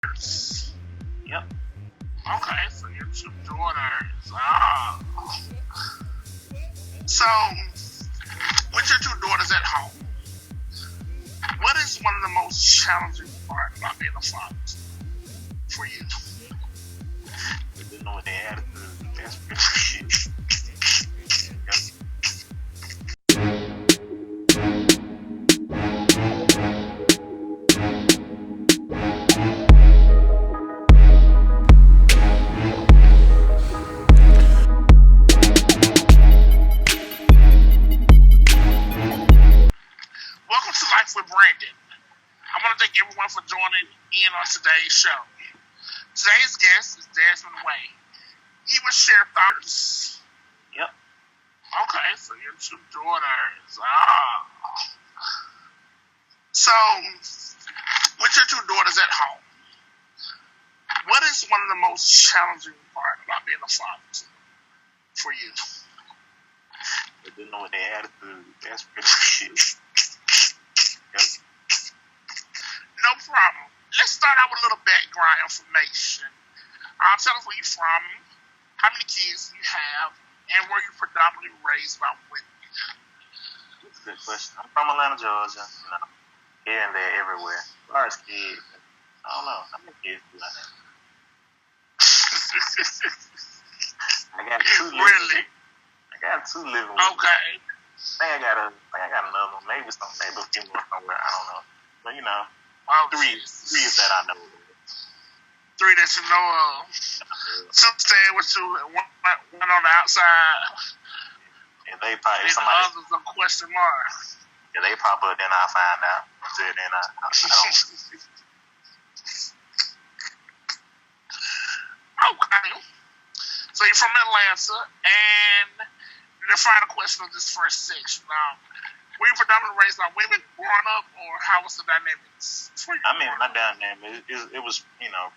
Yep. Okay, so your two daughters. Ah. So, with your two daughters at home, what is one of the most challenging part about being a father for you? They know what their attitude. That's pretty shit. Welcome to Life with Brandon. I want to thank everyone for joining in on today's show. Today's guest is Desmond Wade. He will share thoughts. Yep. Okay, so your two daughters. Ah. So, with your two daughters at home, what is one of the most challenging part about being a father for you? They know what their attitude. That's pretty shit. Yep. No problem. Let's start out with a little background information. Tell us where you're from, how many kids you have, and were you predominantly raised by women? That's a good question. I'm from Atlanta, Georgia. You know, here and there, everywhere. As far as kids, I don't know. How many kids do I have? I got two living. Really? I got two living with me. Okay. I got another one. Maybe a few more somewhere. I don't know. But you know, Oh, three is that I know. three that you know of. Two staying with you, and one on the outside, And they probably and the somebody. others a question mark. Yeah, they pop up. Then I find out. Until then, I don't. Okay. So you're from Atlanta, and the final question of this first section. Were you predominantly raised by women growing up, or how was the dynamics for you? I mean, my dynamic, it was,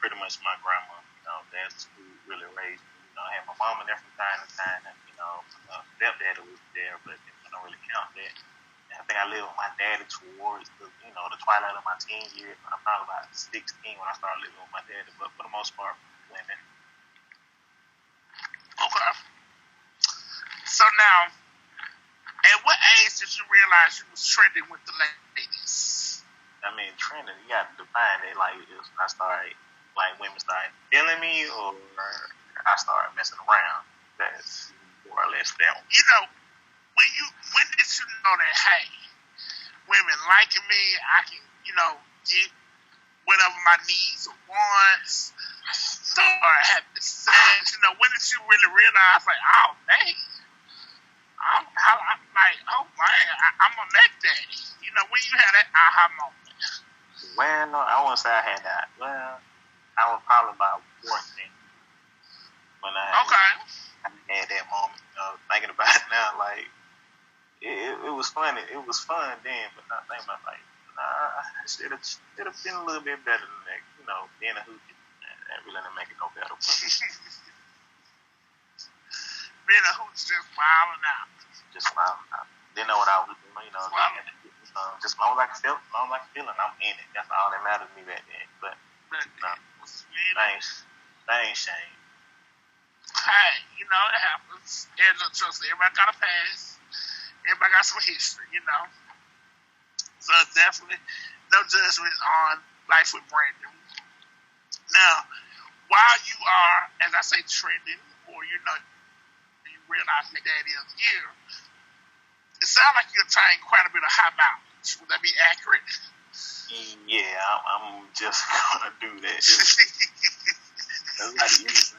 pretty much my grandma. That's who really raised me. I had my mom in there from time to time, and stepdad was there, but I don't really count that. And I think I lived with my daddy towards the twilight of my teen years. I'm probably about 16 when I started living with my daddy, but for the most part, women. Okay. So now, at what age did you realize you was trending with the ladies? I mean, trending, you got to define it. Like, I started, like, women started feeling me, or I started messing around. That's more or less that one. When did you know that, hey, women liking me, I can, get whatever my needs or wants, start having sex? When did you really realize, like, oh, dang, I'm like, oh, man, I'm a Mac daddy. When you had that aha moment? Well, I won't say I had that. Well, I was probably about 14 when I had that moment. Thinking about it now, like, it was funny. It was fun then, but not thinking about, like, nah, I should have been a little bit better than that. Being a hoochie, that really didn't make it no better. Being a hoochie, just wilding out. Just wilding out. Didn't know what I was doing, just as long as I can feel it, I'm in it. That's all that matters to me back then. But that ain't shame. Hey, it happens. And trust me, everybody got a past. Everybody got some history, So definitely no judgment on Life with Brandon. Now, while you are, as I say, trending, or you realize your daddy of the year, it sounds like you're trying quite a bit of high mileage. Would that be accurate? Yeah, I'm just gonna do that. It's not easy.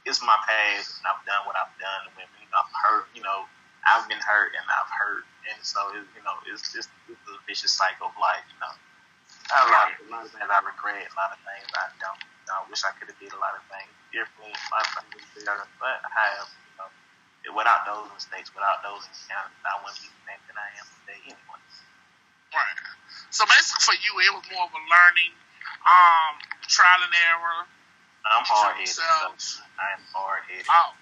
It's my past, and I've done what I've done. When I've hurt, I've been hurt, and I've hurt, and so it's just a vicious cycle of life. A lot of things I regret, a lot of things I don't. I wish I could have did a lot of things differently. A lot of things better, but I have, without those mistakes, without those encounters, I wouldn't be the man that I am today anyway. Right. So basically, for you, it was more of a learning, trial and error. I'm hard-headed. I am hard-headed. Oh.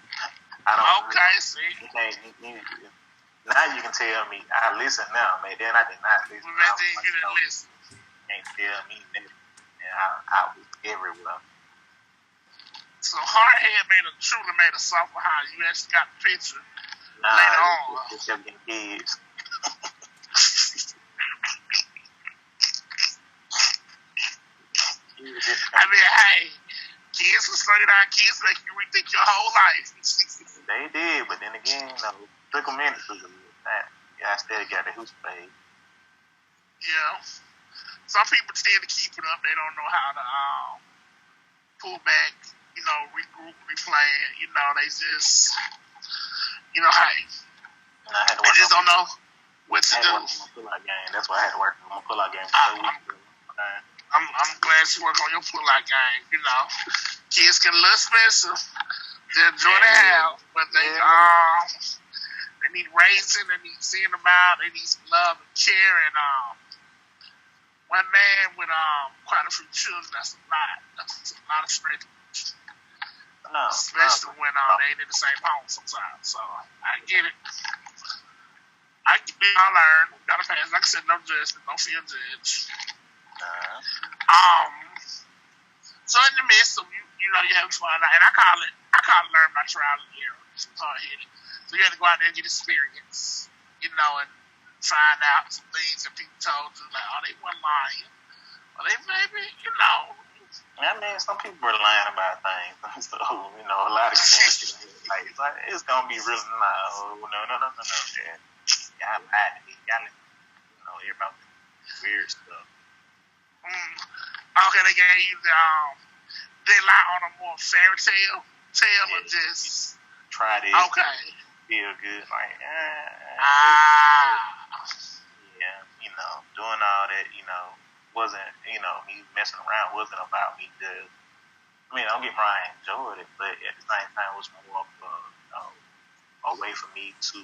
I don't. Okay, see. You Now you can tell me. I listen now, man. Then I did not listen. But back then you didn't listen. Can't tell me nothing. And I was everywhere. So Hardhead truly made a song for how you actually got the picture later on. It's just getting kids. I mean, hey, kids will slow you down. Kids make you rethink your whole life. They did, but then again, took a minute to do that. Yeah, I still got the hoops played. Yeah. Some people tend to keep it up. They don't know how to pull back, regroup, replan. They just, hey. They just don't know what to do. That's why I had to work on my pull-out game. I'm glad you work on your pull-out game. Kids get a little expensive. They enjoy the house, but they need raising, they need seeing about, they need some love and care, and one man with quite a few children, that's a lot. That's a lot of strength. Especially when they ain't in the same home sometimes. So I get it. I learn. Gotta pass. Like I said, no judgment, don't feel judged. So in the midst of you having fun, and I call it learn by trial and error. It's hard-headed. So you had to go out there and get experience, and find out some things that people told you, like, oh, they weren't lying. Or they maybe, I mean, some people are lying about things. So, a lot of things, like, it's going to be really, no. Y'all lied to me. Y'all, hear about weird stuff. Okay, they gave you they lie on a more fairy tale or just try this. Okay. Feel good, like doing all that, wasn't, me messing around wasn't about me. Don't get me wrong, I enjoyed it, but at the same time, it was more of a way for me to,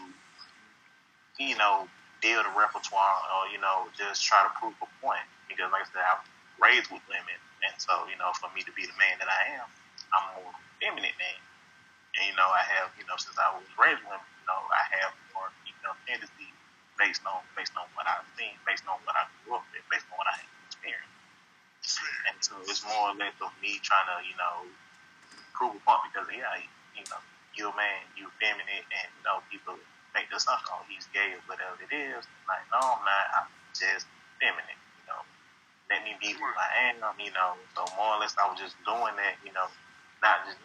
build a repertoire or, just try to prove a point. Because, like I said, I was raised with women, and so, for me to be the man that I am, I'm more feminine man. And, I have, since I was raised with women, I have more, tendency based on what I've seen, based on what I grew up with, based on what I experienced. And so it's more or less of me trying to, prove a point because, you're a man, you're feminine, and, people make the assumption, oh, he's gay or whatever it is. Like, no, I'm not. I'm just feminine, Let me be who I am, So more or less I was just doing that, not to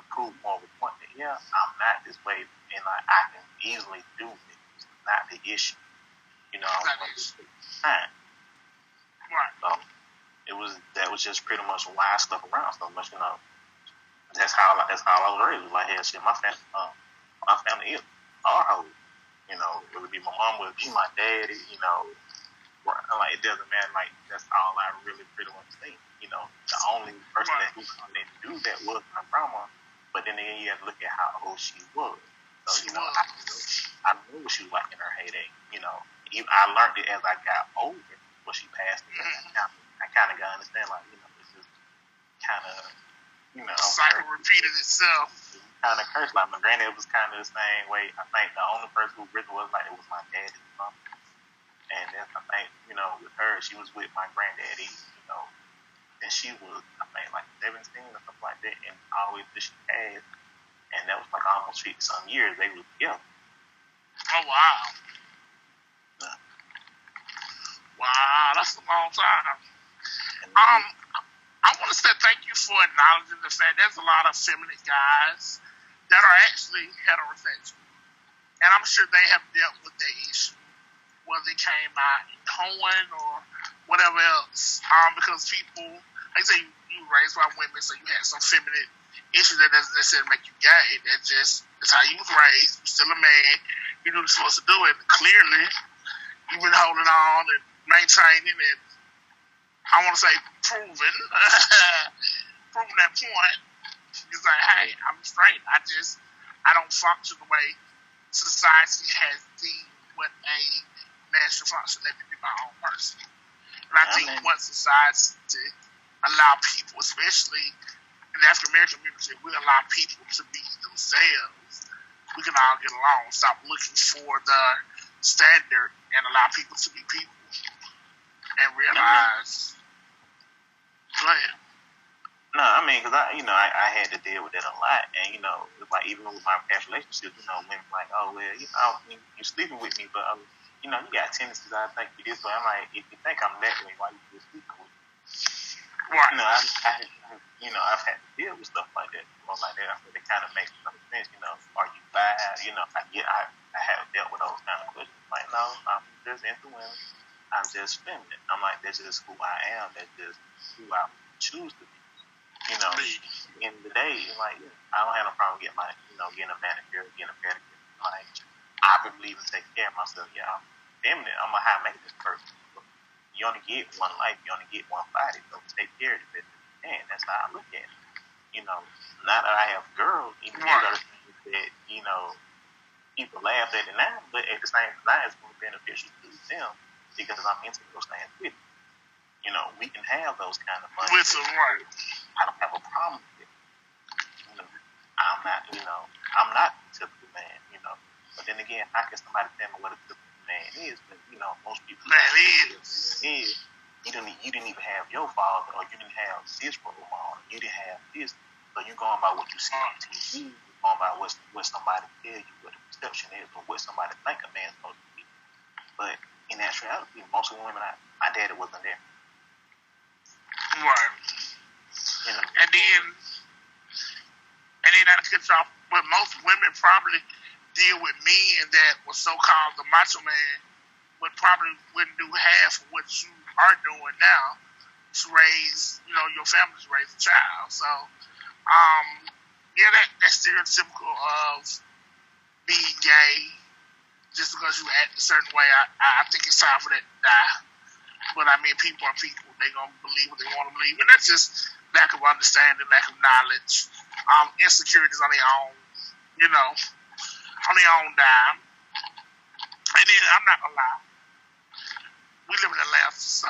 prove more of a point that, I'm not this way, and I can easily do it. It's not the issue. Time. Right. So that was just pretty much why I stuck around so much, That's how I was raised. Like, hell, shit, my family is our hoes. It would be my mom, it would be my daddy, like, it doesn't matter, like, that's all I really pretty much think. The only person that didn't do that was my grandma, but then again, you have to look at how old she was. So, I knew what she was like in her heyday. I learned it as I got older, when she passed me. I kind of got to understand, like, it's just kind of, the cycle repeated itself. Kind of cursed. Like, my granddad was kind of the same way. I think the only person who really was like it was my daddy. And then I think, with her, she was with my granddaddy, and she was, I think, like 17 or something like that, and always that she passed. And that was like almost 50-some years they were together. Oh, wow. Yeah. Wow, that's a long time. I want to say thank you for acknowledging the fact there's a lot of feminine guys that are actually heterosexual. And I'm sure they have dealt with that issue, whether they came out in hoeing or whatever else. Because people, like I say, you raised by women, so you had some feminine issues that doesn't necessarily make you gay. That's how you was raised. You're still a man. You knew you're supposed to do it. Clearly, you've been holding on and maintaining and, I want to say, proving that point. It's like, hey, I'm straight. I don't function the way society has deemed what a man should function. Let me be my own person. And I think once society allow people, especially in the African American community, we allow people to be themselves, we can all get along. Stop looking for the standard and allow people to be people and realize. Go ahead. No, I mean, because I had to deal with that a lot, and like even with my past relationships, women like, oh well, you sleeping with me, but you got tendencies. I think you this way. I'm like, if you think I'm that way, why you still sleeping with me? Right. I've had to deal with stuff like that, like that. I feel it kind of makes some sense. Are you bad? I have dealt with those kind of questions. Like, no, I'm just into women. I'm just feminine. I'm like, that's just who I am. That's just who I choose to be. At the end of the day, like, I don't have no problem getting getting a manicure, getting a pedicure. Like, I believe in taking care of myself. Yeah, I'm feminine. I'm a high maintenance person. You only get one life. You only get one body. So take care of it best you can. That's how I look at it. Not that I have girls. Even though that people laugh at it now, but at the same time, it's more beneficial to them because I'm into those things with it. We can have those kind of money. With right. I don't have a problem with it. I'm not a typical man. But then again, how can somebody tell me what a typical man is? But most people is. You didn't even have your father, or you didn't have this role model. You didn't have this. So you're going by what you see on TV. You're going by what somebody tell you what the perception is, or what somebody think a man's supposed to be. But in actuality, most of the women my daddy wasn't there. Right. And then not to cut you off, but most women probably deal with men that was so-called the macho man, but probably wouldn't do half of what you are doing now to raise, your family to raise a child. So, that stereotypical of being gay, just because you act a certain way, I think it's time for that to die. But I mean, people are people. They're going to believe what they want to believe. And that's just lack of understanding, lack of knowledge, insecurities on their own, on their own dime. And then, I'm not going to lie, we live in Atlanta, so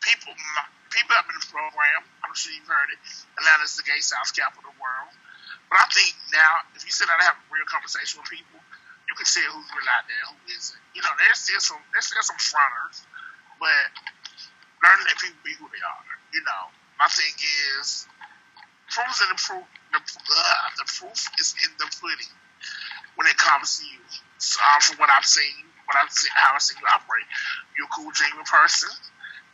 people have been programmed. I'm sure you've heard it. Atlanta is the gay South capital of the world. But I think now, if you sit down and have a real conversation with people, you can tell who's really out there, who isn't. There's still some fronters, but learn to let people be who they are. My thing is, the proof is in the pudding when it comes to you. From what I've seen, how I've seen you operate, you're a cool, genuine person.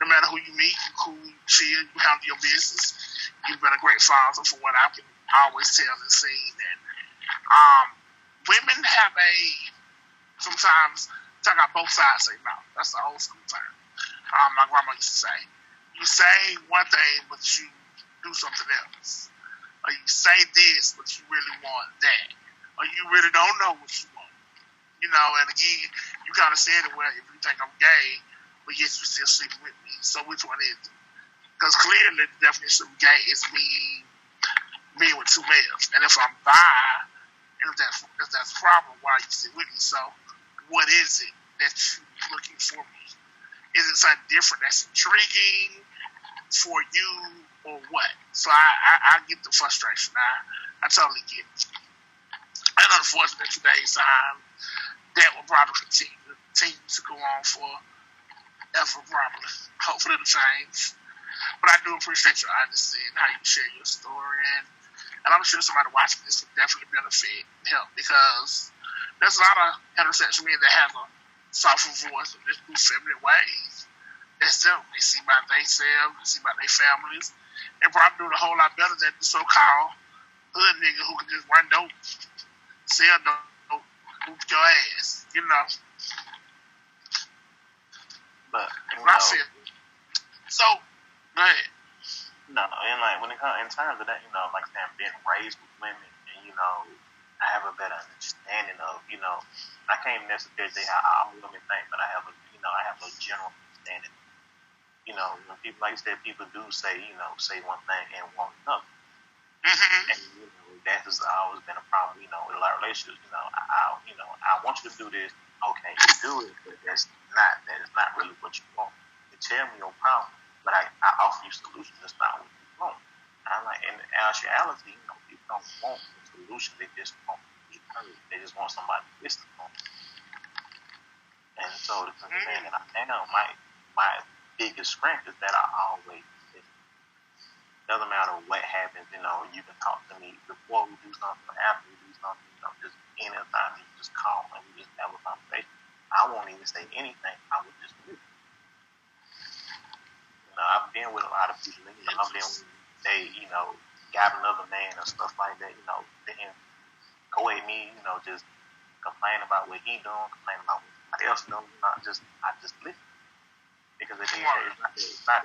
No matter who you meet, you're cool, you chill, you handle your business. You've been a great father, from what I can always tell and see. And women have sometimes talk about both sides say no. That's the old school term. My grandma used to say, you say one thing, but you do something else. Or you say this, but you really want that. Or you really don't know what you want. And again, you kind of said it, well, if you think I'm gay, but yet you're still sleeping with me. So which one is it? Because clearly the definition of gay is being with two males. And if I'm bi, and if that's a problem, why are you still with me? So what is it that you're looking for me? Is it something different that's intriguing for you, or what? So I get the frustration. I totally get it. And unfortunately, today's time, that will probably continue to go on for ever, probably. Hopefully it'll change. But I do appreciate your honesty and how you share your story. And I'm sure somebody watching this would definitely benefit and help, because there's a lot of heterosexual men that have a softer voice and just do feminine ways. That's them. They see about themselves, they see about their families, and probably doing a whole lot better than the so-called hood nigga who can just run dope, sell dope, whoop your ass, But I feel. So, go ahead. No, and like when it comes in terms of that, like I'm being raised with women, and I have a better understanding of, I can't necessarily say how all women think, but I have a general understanding. When people, like you said, people do say, say one thing and want another. Mm-hmm. And that has always been a problem, with a lot of relationships. I want you to do this. Okay, you do it, but that is not really what you want. You tell me your problem, but I offer you solutions. That's not what you want. And I'm like, in actuality, people don't want the solution. They just want to be heard. They just want somebody to listen to them. And so the man that I am, my biggest strength is that I always listen. Doesn't matter what happens, you can talk to me before we do something, after we do something, just anytime you just call and we just have a conversation. I won't even say anything. I would just listen. I've been with a lot of people, I've been with they, got another man and stuff like that, then go at me, just complain about what he doing, complain about what somebody else doing, I just listen. Because at the end of the day, it's not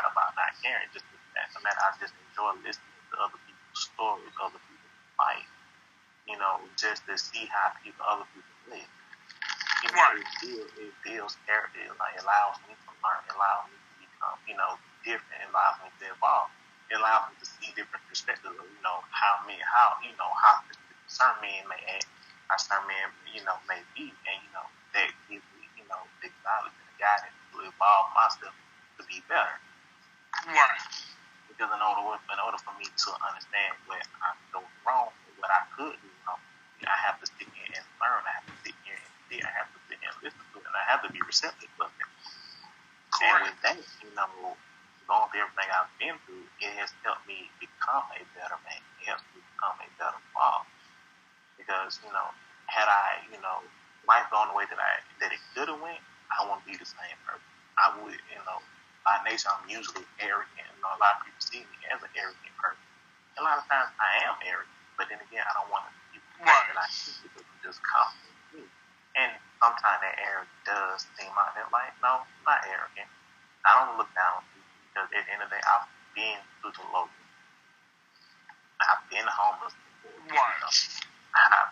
about not caring, just as a matter, I just enjoy listening to other people's stories, other people's fight, just to see how other people live. It builds character, it allows me to learn, it allows me to become, different, it allows me to evolve. It allows me to see different perspectives of, how certain men may act, how certain men, may be, and, that gives me, the knowledge and the guidance to evolve myself to be better. Right. Because in order for me to understand where I'm doing wrong or what I could do wrong, I have to sit here and learn. I have to sit here and see. I have to sit here and listen to it, and I have to be receptive to it. And with that, going through everything I've been through, it has helped me become a better man. It helps me become a better father. Because, had I, life gone the way that it could have went, I wouldn't be the same person. I would, by nature, I'm usually arrogant. A lot of people see me as an arrogant person. A lot of times I am arrogant, but then again, I don't want to think that I am because I'm just confident in me. And sometimes that arrogance does seem out there like, no, I'm not arrogant. I don't look down on people because at the end of the day, I've been through the low. I've been homeless before. I've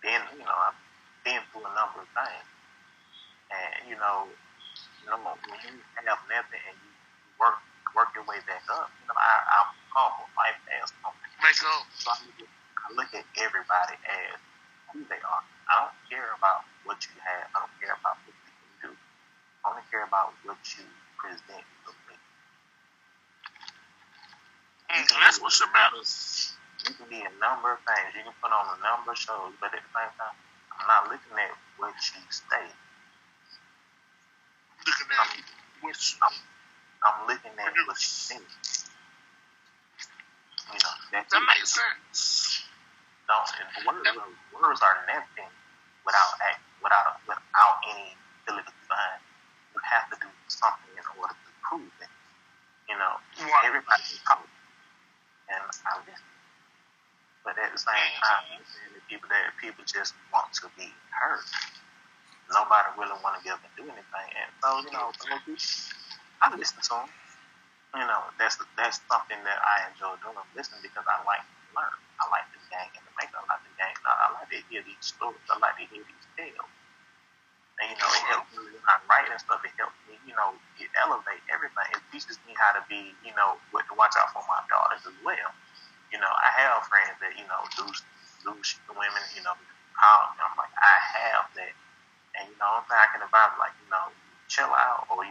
been, I've been through a number of things. And, when you have nothing and you work your way back up, I'm humble. Life has something. So I look at everybody as who they are. I don't care about what you have. I don't care about what you can do. I only care about what you present to me. That's what matters. You can be a number of things. You can put on a number of shows, but at the same time, I'm not looking at what you say. I'm looking at what you think. That makes sense. Words are nothing without any ability behind. You have to do something in order to prove it. Everybody can talk, and I listen. But at the same time, people just want to be heard. Nobody really want to get up and do anything, and so I listen to them. That's something that I enjoy doing. Listening because I like to learn. I like to gain information. I like to gain. I like to hear these stories. I like to hear these tales. And it helps me when I write and stuff. It helps me, it elevates everything. It teaches me how to be, what to watch out for my daughters as well. I have friends that do women, I'm like, I have that, and I can advise like, chill out, or I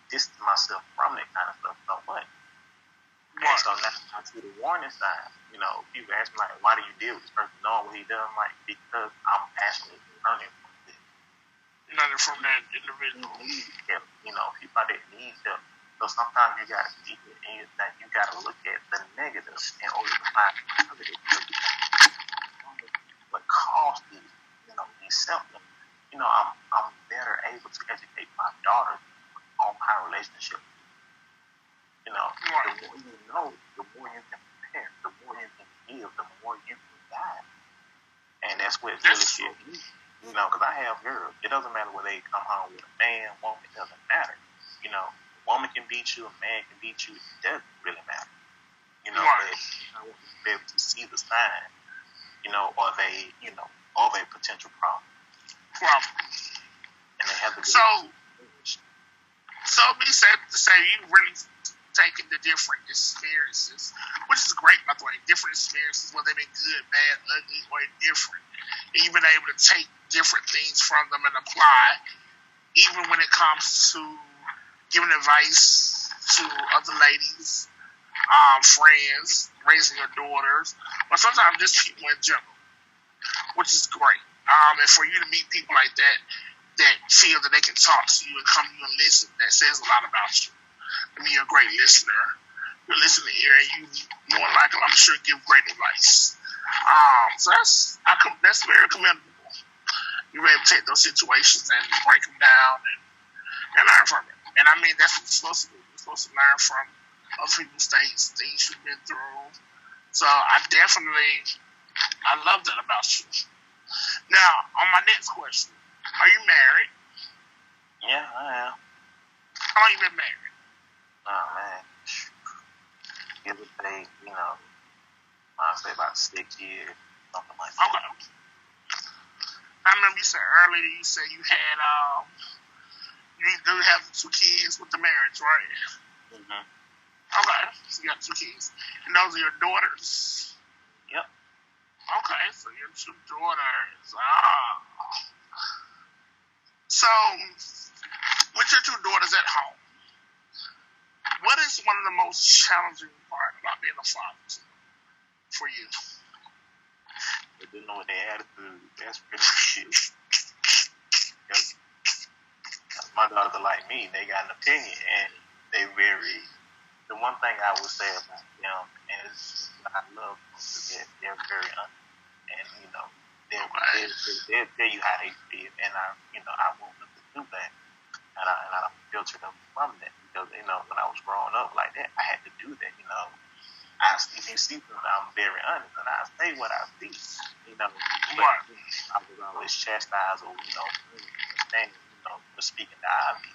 distance myself from that kind of stuff so much. And so now I see the warning signs. People ask me like, why do you deal with this person knowing what he does? I'm like, because I'm actually learning from this. Learning from that individual. He needs help. People that need help. So sometimes you gotta see it, and you gotta look at the negatives in order to find the positive. What caused these symptoms? I'm better able to educate my daughters on my relationship. The more you know, the more you can prepare, the more you can give, the more you can guide. And that's what really shit me. Because I have girls. It doesn't matter whether they come home with a man, woman, it doesn't matter. A woman can beat you, a man can beat you, it doesn't really matter. But I want to be able to see the sign, or they, of a potential problem. And they have to So be safe to say you really taking the different experiences, which is great, by the way, different experiences, whether they've been good, bad, ugly, or indifferent. And you've been able to take different things from them and apply, even when it comes to giving advice to other ladies friends, raising your daughters, but sometimes just people in general, which is great. And for you to meet people like that feel that they can talk to you and come to you and listen, that says a lot about you. I mean, you're a great listener. You're listening here, and you more likely, I'm sure, give great advice. So that's very commendable. You're able to take those situations and break them down and learn from it. And I mean, that's what you're supposed to do. You're supposed to learn from other people's things you've been through. So I love that about you. Now, on my next question, are you married? Yeah, I am. How long you been married? Oh, man. Give or take, I'd say about 6 years, something like that. Okay. I remember you said earlier, you said you had, you do have 2 kids with the marriage, right? Mm-hmm. Okay, so you got 2 kids. And those are your daughters? Yep. Okay, so your 2 daughters. So, with your 2 daughters at home, what is one of the most challenging part about being a father for you? They didn't know what their attitude. That's pretty shit. My daughters are like me. They got an opinion, and they very. The one thing I would say about them is I love them is that they're very honest, and they'll tell you how they feel, and I want them to do that, and I don't filter them from that because when I was growing up like that, I had to do that. If you see them, I'm very honest, and I say what I see. But I was always chastised or for speaking to Ivy.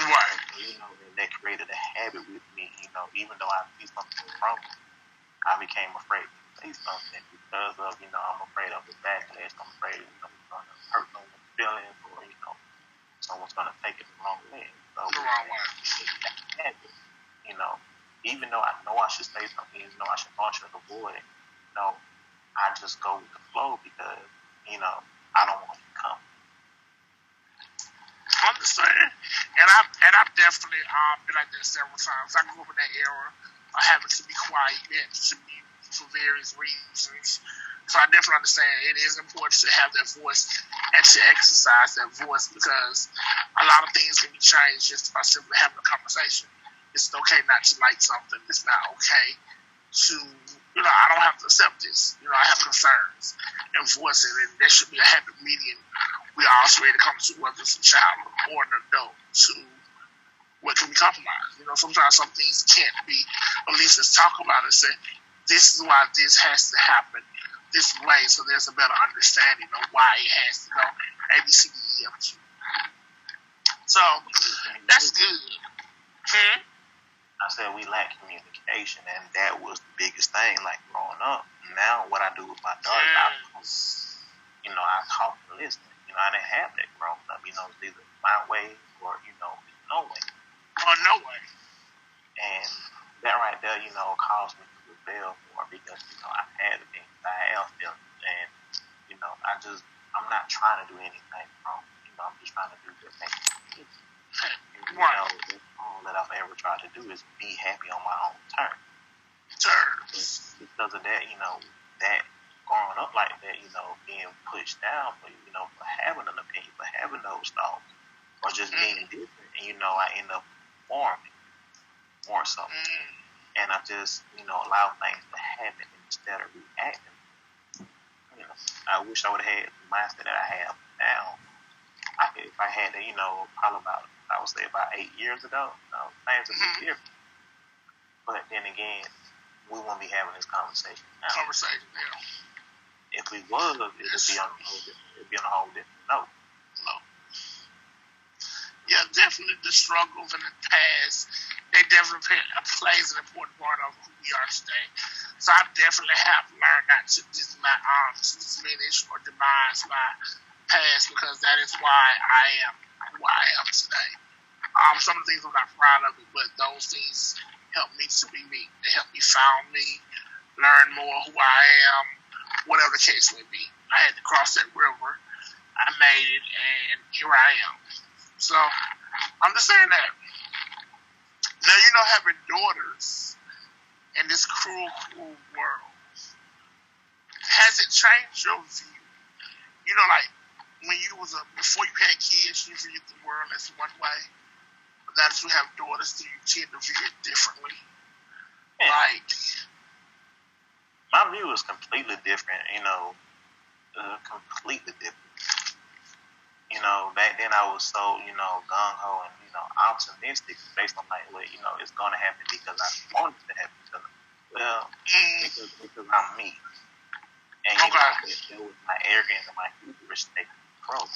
Right. And that created a habit with me. Even though I see something wrong, I became afraid to say something because of I'm afraid of the backlash. I'm afraid it's going to hurt someone's feelings or someone's going to take it the wrong way. So the wrong way. Even though I know I should say something, even though I should function as a boy, I just go with the flow because I don't want to come. I understand, and I've definitely been like that several times. I grew up in that era of having to be quiet and to be for various reasons. So I definitely understand it is important to have that voice and to exercise that voice because a lot of things can be changed just by simply having a conversation. It's okay not to like something. It's not okay to, I don't have to accept this. I have concerns and voice it, and there should be a happy medium. We all should be able to come to whether it's a child or an adult to what can we compromise. Sometimes some things can't be, at least let's talk about it and say, this is why this has to happen this way, so there's a better understanding of why it has to go A, B, C, D, E, F, G. So, that's good. I said we lack communication, and that was the biggest thing, like growing up. Now, what I do with my daughters, I talk and listen. I didn't have that growing up. It's either my way or, no way. Or no way. And that right there, caused me to rebel more because, I had the things I have feelings. And, I'm not trying to do anything wrong. I'm just trying to do good things. And, that's all that I've ever tried to do is be happy on my own terms. Because of that, that growing up like that, being pushed down for, for having an opinion, for having those thoughts, or just being different, and, I end up forming more so. And I just, allow things to happen instead of reacting. I wish I would have had the mindset that I have now. If I had to, probably I would say about 8 years ago, things would be different. But then again, we won't be having this conversation now. If we was, it would be on a whole different note. No. Yeah, definitely the struggles in the past, they definitely plays an important part of who we are today. So I definitely have learned not to diminish or demise my past because that is why I am who I am today. Some of the things I'm not proud of it, but those things help me to be me. They help me found me, learn more who I am, whatever the case may be. I had to cross that river. I made it, and here I am. So, I'm just saying that. Now, having daughters, in this cruel, cruel world, has it changed your view? You know, like when you was before you had kids, you viewed the world as one way. But now that you have daughters, do you tend to view it differently? Yeah. Like, my view is completely different. Completely different. Back then I was so, gung ho and, optimistic based on like, well, it's going to happen because I want it to happen to them. Well, because I'm me. And, it was my arrogance and my hubris taking control.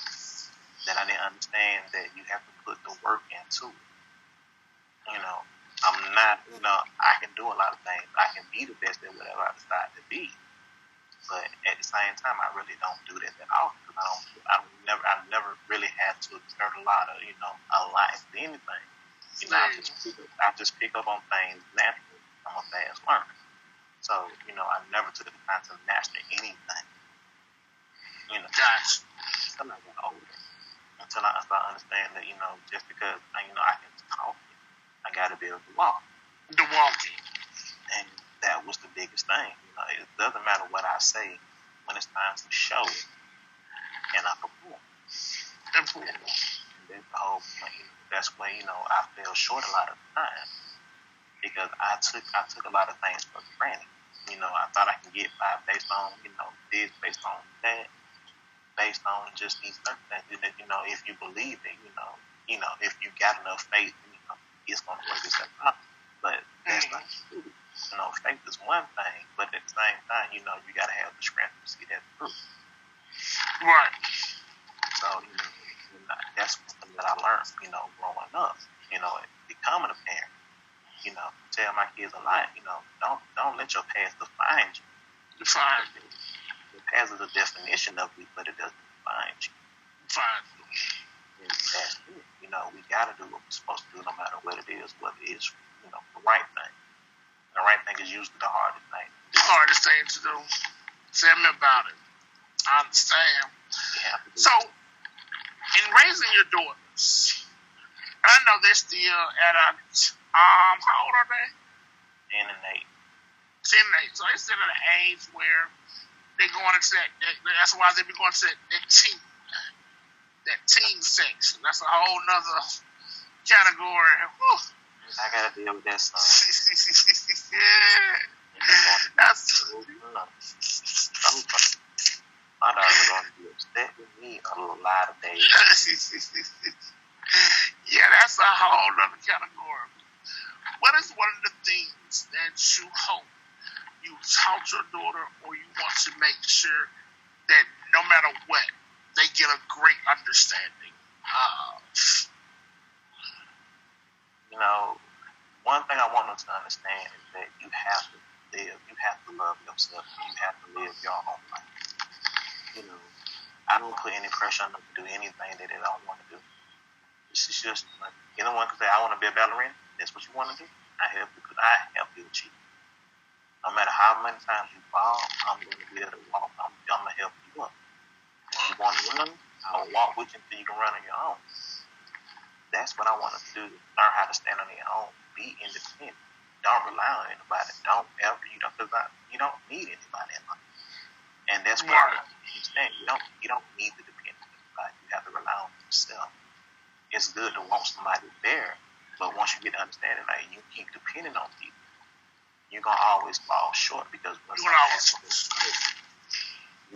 That I didn't understand that you have to put the work into it. I'm not, I can do a lot of things. I can be the best at whatever I decide to be. But at the same time, I really don't do that at all because I never really had to exert a lot of, a lot into anything. I just pick up on things naturally. I'm a fast learner. So, I never took the time to master anything. Gotcha. Until I got older. Until I start understanding that, just because, I can talk, I got to be able to walk. The walking. And that was the biggest thing. It doesn't matter what I say when it's time to show it, and I perform. And that's the whole point. That's where I fell short a lot of the time because I took a lot of things for granted. I thought I could get by based on this, based on that, based on just these circumstances. If you believe it, if you got enough faith, it's gonna work itself out. But that's not true. Faith is one thing, but at the same time, you gotta have the strength to see that through. Right. So, that's something that I learned, growing up, becoming a parent. Tell my kids a lot, don't let your past define you. Define you. The past is a definition of you, but it doesn't define you. Define you. And that's it. We gotta do what we're supposed to do no matter what it is, whether it's, the right thing. The right thing is usually the hardest thing. The hardest thing to do. Tell me about it. I understand. Yeah. So, in raising your daughters, I know they're still at a, how old are they? 10 and 8. 10 and 8. So they're still at an age where they're going into that's why they be going to that teen section. That's a whole nother category. Whew. I gotta deal with that son. Yeah. That's my daughter's gonna be upset with me a lot of days. Yeah, that's a whole other category. What is one of the things that you hope you taught your daughter, or you want to make sure that no matter what, they get a great understanding of? One thing I want them to understand is that you have to love yourself, and you have to live your own life. I don't put any pressure on them to do anything that they don't want to do. It's just like anyone can say, I want to be a ballerina. That's what you want to do. I help you achieve. No matter how many times you fall, I'm going to be able to walk. I'm going to help you up. If you want to run, I'll walk with you until you can run on your own. That's what I want them to do. Learn how to stand on your own. Be independent. Don't rely on anybody. Don't ever, because you don't need anybody in life. And that's what I understand. You don't need to depend on anybody. You have to rely on yourself. It's good to want somebody there, but once you get to understanding that you keep depending on people, you're gonna always fall short because once you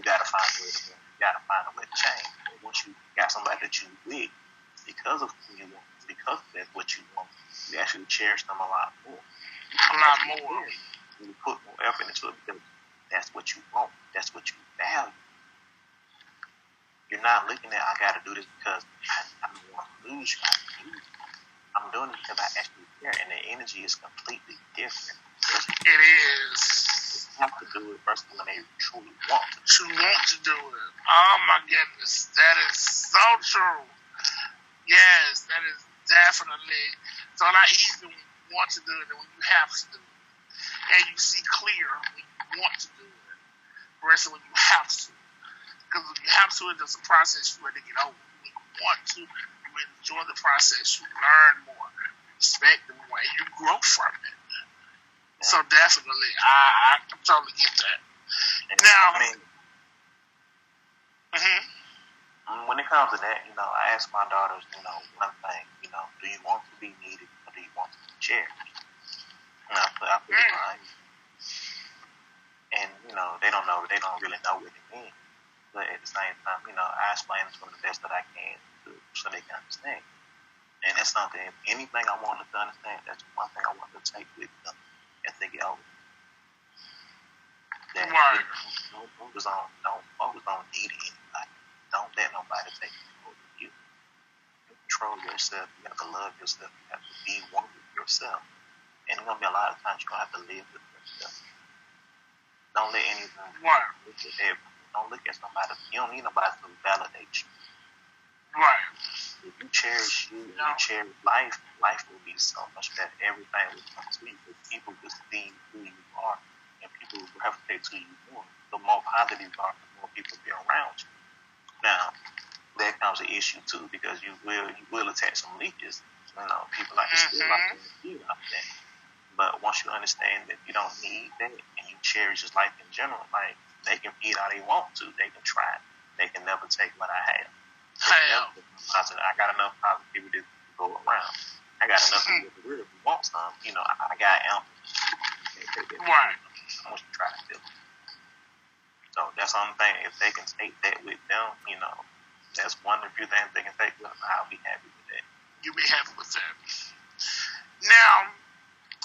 gotta find a way to win. You gotta find a way to change. And once you got somebody that you with, because of who you want, because that's what you want, you actually cherish them a lot more. A lot more. You put more effort into it because that's what you want. That's what you value. You're not looking at, I got to do this because I don't want to lose you. I'm doing it because I actually care, and the energy is completely different. It is. You have to do it first when they truly want to. Do it. Oh my goodness, that is so true. Yes, that is definitely. So not easy when you want to do it, and when you have to do it, and you see clear when you want to do it, versus when you have to. Because when you have to, it's just a process you ready to get over. When you want to, you enjoy the process, you learn more, respect it more, and you grow from it. So definitely, I totally get that. And, Now, I mean, when it comes to that, I ask my daughters, one thing, do you want to be needed or do you want to be cherished? And I put it behind you. And, they don't really know what it means. But at the same time, I explain it to them the best that I can so they can understand. And that's something, anything I want them to understand, that's one thing I want them to take with them as they get older. That don't focus on needing anybody. Don't let nobody take control of you. You control yourself. You have to love yourself. You have to be one with yourself. And there's gonna be a lot of times you're gonna have to live with yourself. Don't let anything look at everyone. Don't look at somebody. You don't need nobody to validate you. Right. If you cherish you, you cherish life will be so much better. Everything will come to you. People will see who you are, and people will gravitate to you more. The more positive you are, the more people be around you. Now, there comes an issue too, because you will attach some leeches. People like to steal out there out there. But once you understand that you don't need that, and you cherish just life in general, like they can feed all they want to, they can try, they can never take what I have. I got enough positivity to go around. I got enough people to really want some. I got ample. Right. I want you to try to do it. So that's the only thing. If they can take that with them, that's one of the few things they can take with them. I'll be happy with that. You'll be happy with that. Now,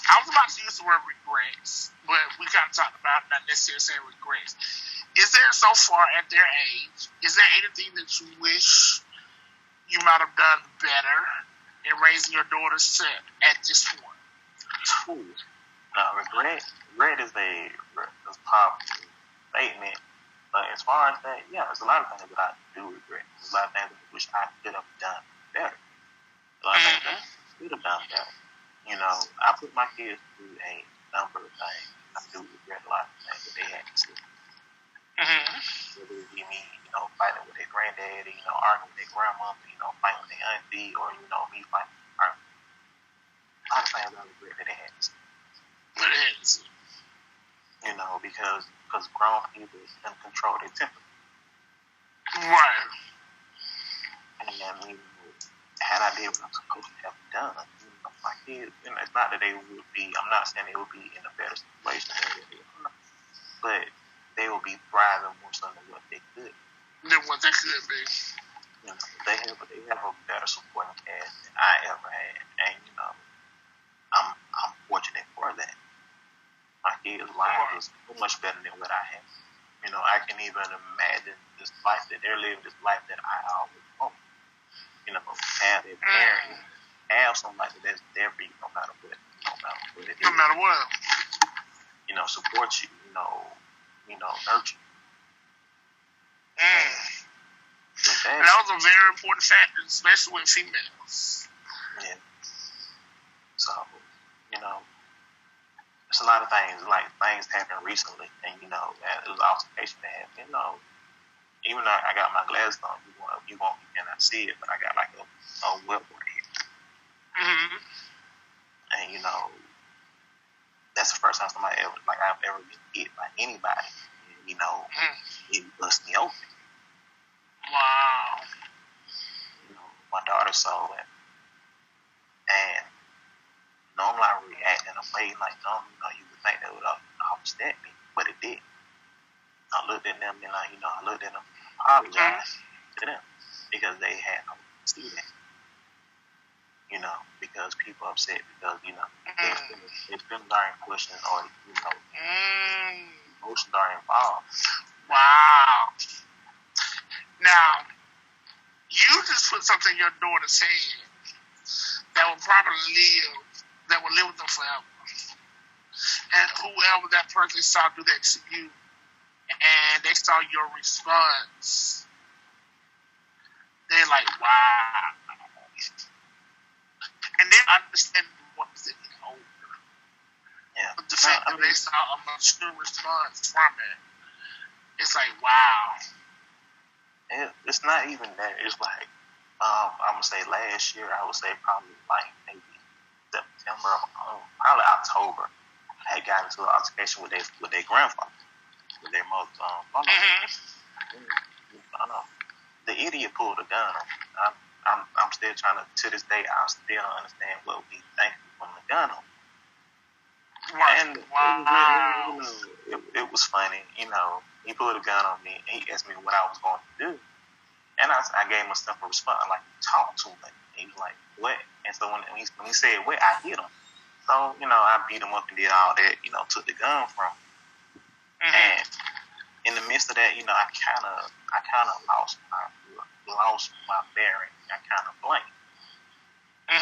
I was about to use the word regrets, but we kind of talked about not necessarily saying regrets. Is there, so far at their age, is there anything that you wish you might have done better in raising your daughters to at this point? Regret is a powerful statement. But as far as that, yeah, there's a lot of things that I do regret. There's a lot of things that I wish I could have done better. A lot of things that I could have done better. I put my kids through a number of things. I do regret a lot of things that they had to do. Whether it be me, fighting with their granddaddy, arguing with their grandmother, fighting with their auntie, or, me fighting with her. A lot of things I regret that they had to do. Because grown people can control their temper. Right. And had I did what I'm supposed to have done, my kids, it's not that they would be, I'm not saying they would be in a better situation than they are, but they will be thriving more so than what they could. Than what they could be. They have a better supporting cast than I ever had, and I'm fortunate for that. My kids' lives is so much better than what I had. I can even imagine this life that they're living, this life that I always want. Have a parent, have somebody that's there for you no matter what. No matter what. Support you, nurture you. And that was a very important factor, especially with females. Yeah. So, there's a lot of things, like things happened recently, and it was an altercation that happened. Even though I got my glasses on, you cannot see it, but I got like a web right here. And that's the first time I've ever been hit by anybody. It bust me open. Wow. My daughter saw it, and normally I react in a way like you would think that would upset me, but it did. I looked at them and I looked at them, apologized to them because they had no see that. Because people upset because their feelings are in question or emotions are involved. Wow. Now, you just put something in your daughter's head that will live with them forever. And whoever that person saw do that to you, and they saw your response, they're like, wow. And then understand once they get older. Yeah. But the fact that they saw a mature response from it, it's like, wow. It's not even that. It's like, I'm going to say last year, I would say probably like maybe September, probably October, I had gotten into an altercation with their grandfather, with their mother's father. The idiot pulled a gun on me. I'm still trying to this day, I still don't understand what we think from the gun on me. And wow. It was funny, he pulled a gun on me and he asked me what I was going to do. And I gave him a simple response, like, talk to me. He was like, what? And so when he said what, I hit him. So, I beat him up and did all that, took the gun from him. And in the midst of that, I kind of lost my bearing. I kind of blanked. I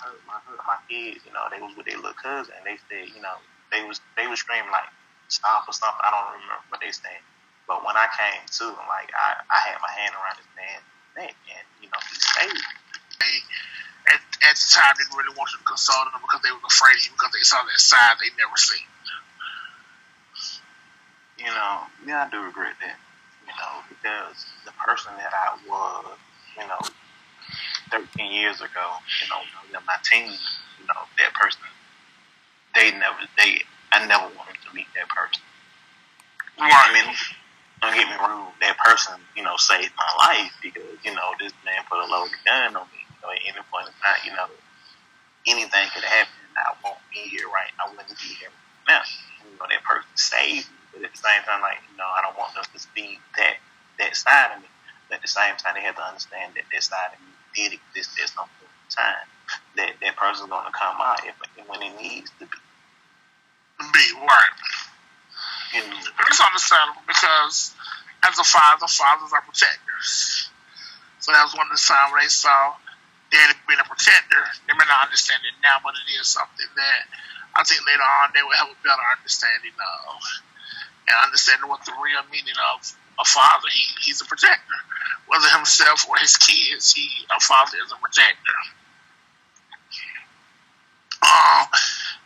heard my kids, they was with their little cousin, and they said, they was screaming like stop or something. I don't remember what they said. But when I came to, like I had my hand around his man's neck, and he stayed. At the time, didn't really want to console them because they were afraid of you because they saw that side they never seen. Yeah, I do regret that. Because the person that I was, 13 years ago, my team, that person, I never wanted to meet that person. Right. I mean, don't get me wrong, that person, saved my life because, this man put a loaded gun on me. At any point in time, anything could happen and I won't be here, right? I wouldn't be here now. That person saved me, but at the same time, like, I don't want them to see that side of me. But at the same time, they have to understand that side of me did exist at some point in time. That person's going to come out when it needs to be. Right. It's understandable because as a father, fathers are protectors. So that was one of the times where they saw Daddy being a protector. They may not understand it now, but it is something that I think later on they will have a better understanding of, and understanding what the real meaning of a father. He's a protector, whether himself or his kids. A father is a protector.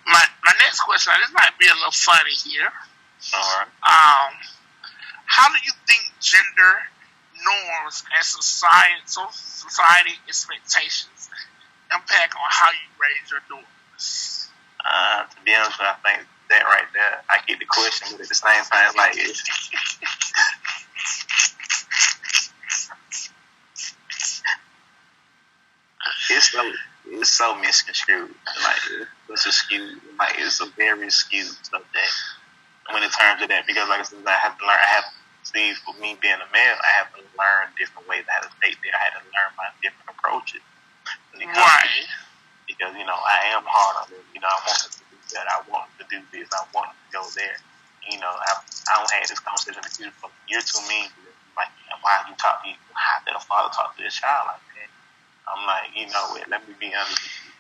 My next question. Now, this might be a little funny here. All right. How do you think gender norms and society expectations impact on how you raise your daughters? To be honest with you, I think that right there, I get the question, but at the same time, it's like it's so misconstrued. Like it's skewed. Like it's a very skewed subject when it turns to that, because like I said, I have to learn. See, for me being a male, I have to learn different ways how to stay there. I had to learn my different approaches. Right. Because, I am hard on them. I want them to do that. I want them to do this. I want them to go there. I don't have this conversation with you for you're too mean. Like, why you talk to you? How did a father talk to his child like that? I'm like, let me be honest with you.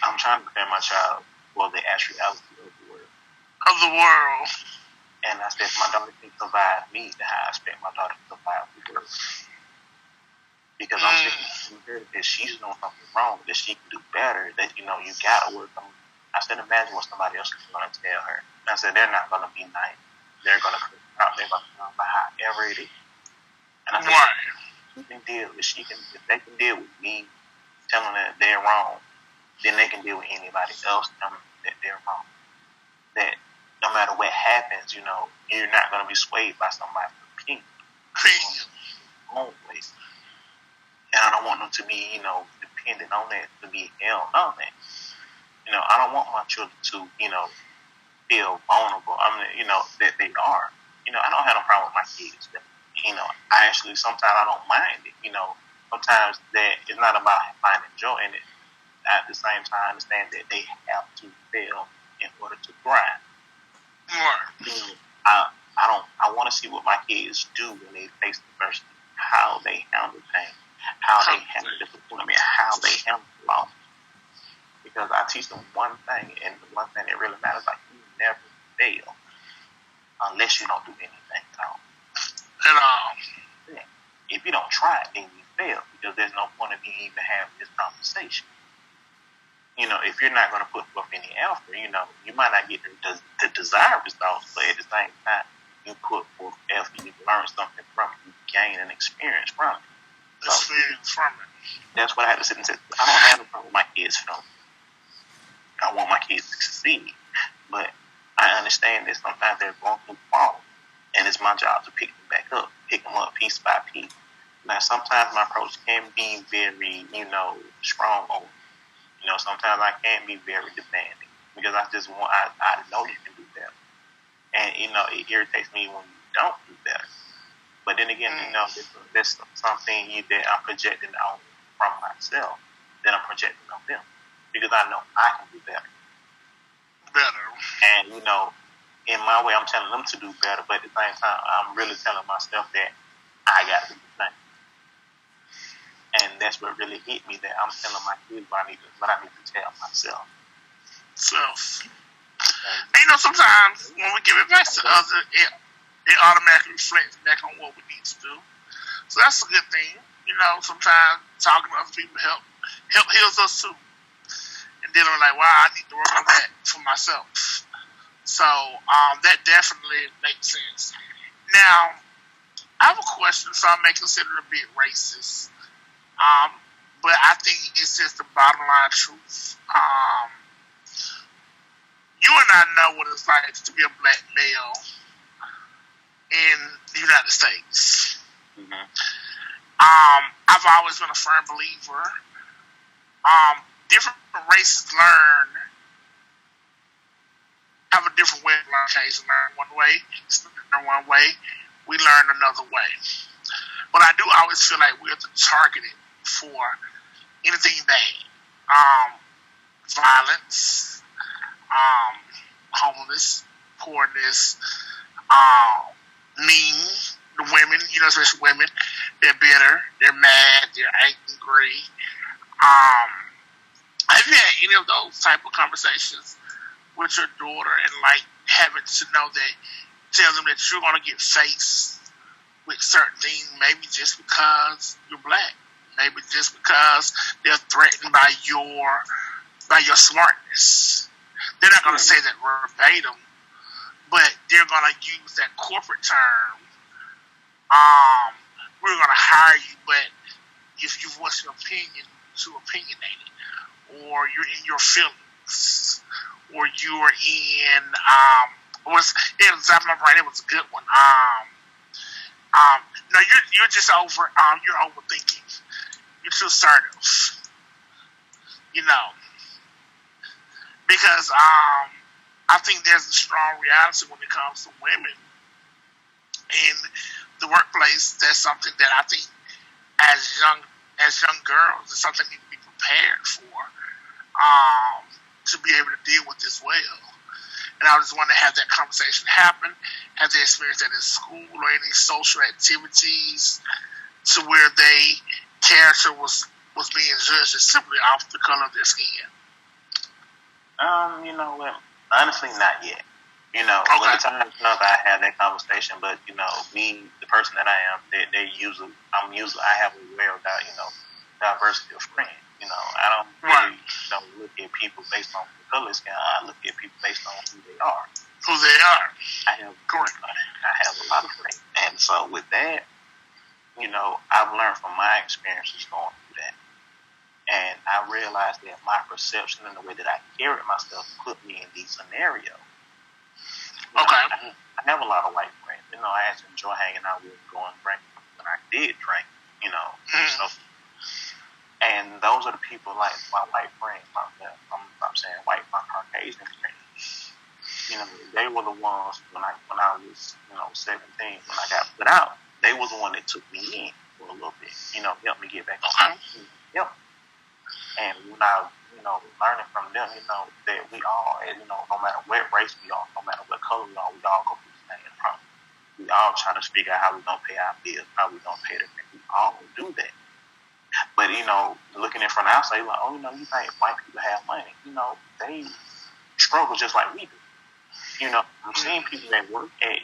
I'm trying to prepare my child for the actuality of the world. And I expect my daughter to provide me the how I expect my daughter to provide the world. Because I'm thinking that she's doing something wrong, that she can do better, that, you got to work on. I said, imagine what somebody else is going to tell her. And I said, they're not going to be nice. They're going to cut out. They're going to come by however it is. And I said, she can deal with, if they can deal with me telling them that they're wrong, then they can deal with anybody else telling them that they're wrong. That no matter what happens, you're not going to be swayed by somebody's opinion. Always. And I don't want them to be, dependent on that, to be held on that. I don't want my children to, feel vulnerable. That they are. I don't have no problem with my kids. I actually, sometimes I don't mind it. Sometimes that it's not about finding joy in it. At the same time, I understand that they have to fail in order to thrive. I want to see what my kids do when they face adversity, how they handle pain, how they handle disappointment, how they handle loss. Because I teach them one thing, and the one thing that really matters, like, you never fail unless you don't do anything at all. If you don't try it, then you fail, because there's no point of you even having this conversation. If you're not going to put forth any effort, you might not get the desired results, but at the same time, you put forth effort, you learn something from it, you gain an experience from it. That's what I have to sit and say. I don't have a problem with my kids feeling. I want my kids to succeed. But I understand that sometimes they're going to fall. And it's my job to pick them back up, pick them up piece by piece. Now, sometimes my approach can be very, strong on. Sometimes I can be very demanding because I just want, I know you can do better. And, it irritates me when you don't do better. But then again, this something that I'm projecting out from myself that I'm projecting on them because I know I can do better. And, in my way, I'm telling them to do better, but at the same time, I'm really telling myself that I got to do the same. And that's what really hit me, that I'm telling my kids what I need to tell myself. And, sometimes when we give advice to others, it automatically reflects back on what we need to do. So that's a good thing. Sometimes talking to other people help heals us too. And then I'm like, wow, I need to work on that for myself. So that definitely makes sense. Now, I have a question, so I may consider it a bit racist. But I think it's just the bottom line truth. You and I know what it's like to be a black male in the United States. Mm-hmm. I've always been a firm believer. Different races have a different way of learning. Case learn one way, learn one way, we learn another way. But I do always feel like we're targeted for anything bad. Violence, homeless, poorness, mean. The women, especially women, they're bitter, they're mad, they're angry. Have you had any of those type of conversations with your daughter and having to know that, tell them that you're going to get faced with certain things, maybe just because you're black, maybe just because they're threatened by your smartness. They're not going to say that verbatim, but they're going to use that corporate term. We're going to hire you, but if you voice your opinion, too opinionated, or you're in your feelings, or you're in it was out of my brain. It was a good one. No, you're just you're overthinking. You're too assertive. Because I think there's a strong reality when it comes to women in the workplace. That's something that I think as young girls is something you need to be prepared for, to be able to deal with as well. And I just want to have that conversation happen, have they experienced that in school or any social activities to where they character was being judged just simply off the color of their skin. You know what? Honestly, not yet. When the time comes, I have that conversation. But me, the person that I am, I have a aware of that. Diversity of friends. I don't really look at people based on the color skin. I look at people based on who they are. I have a lot of friends, and so with that, I've learned from my experiences going through that. And I realized that my perception and the way that I carry myself put me in these scenarios. I have a lot of white friends. I actually enjoy hanging out with them, going drinking when I did drink. So, and those are the people like my white friends. I'm saying white, my Caucasian friends. They were the ones when I was 17 when I got put out. They was the one that took me in for a little bit. Helped me get back on. Yep. And when I, learning from them, that we all, no matter what race we are, no matter what color we are, we all go through the same problem. We all try to figure out how we're going to pay our bills, how we're going to pay the rent. We all do that. But, looking in from the outside, like, you think white people have money. They struggle just like we do. I'm seeing people that work at,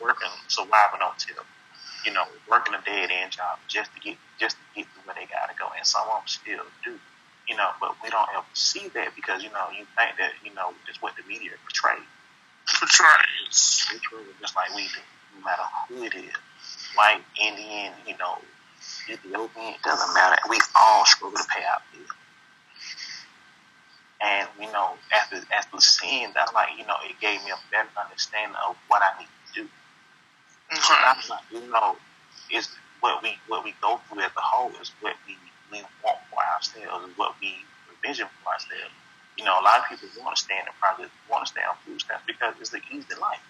working, surviving on tip. Working a dead end job just to get to where they gotta go, and some of them still do. But we don't ever see that because you think that it's what the media portrays. Just like we do, no matter who it is, white, Indian, Ethiopian, it doesn't matter. We all struggle to pay our bills. And after seeing that, like it gave me a better understanding of what I need to do. Okay. That's like, it's what we go through as a whole is what we want for ourselves, is what we envision for ourselves. A lot of people want to stay in the project, want to stay on food stamps because it's the easy life.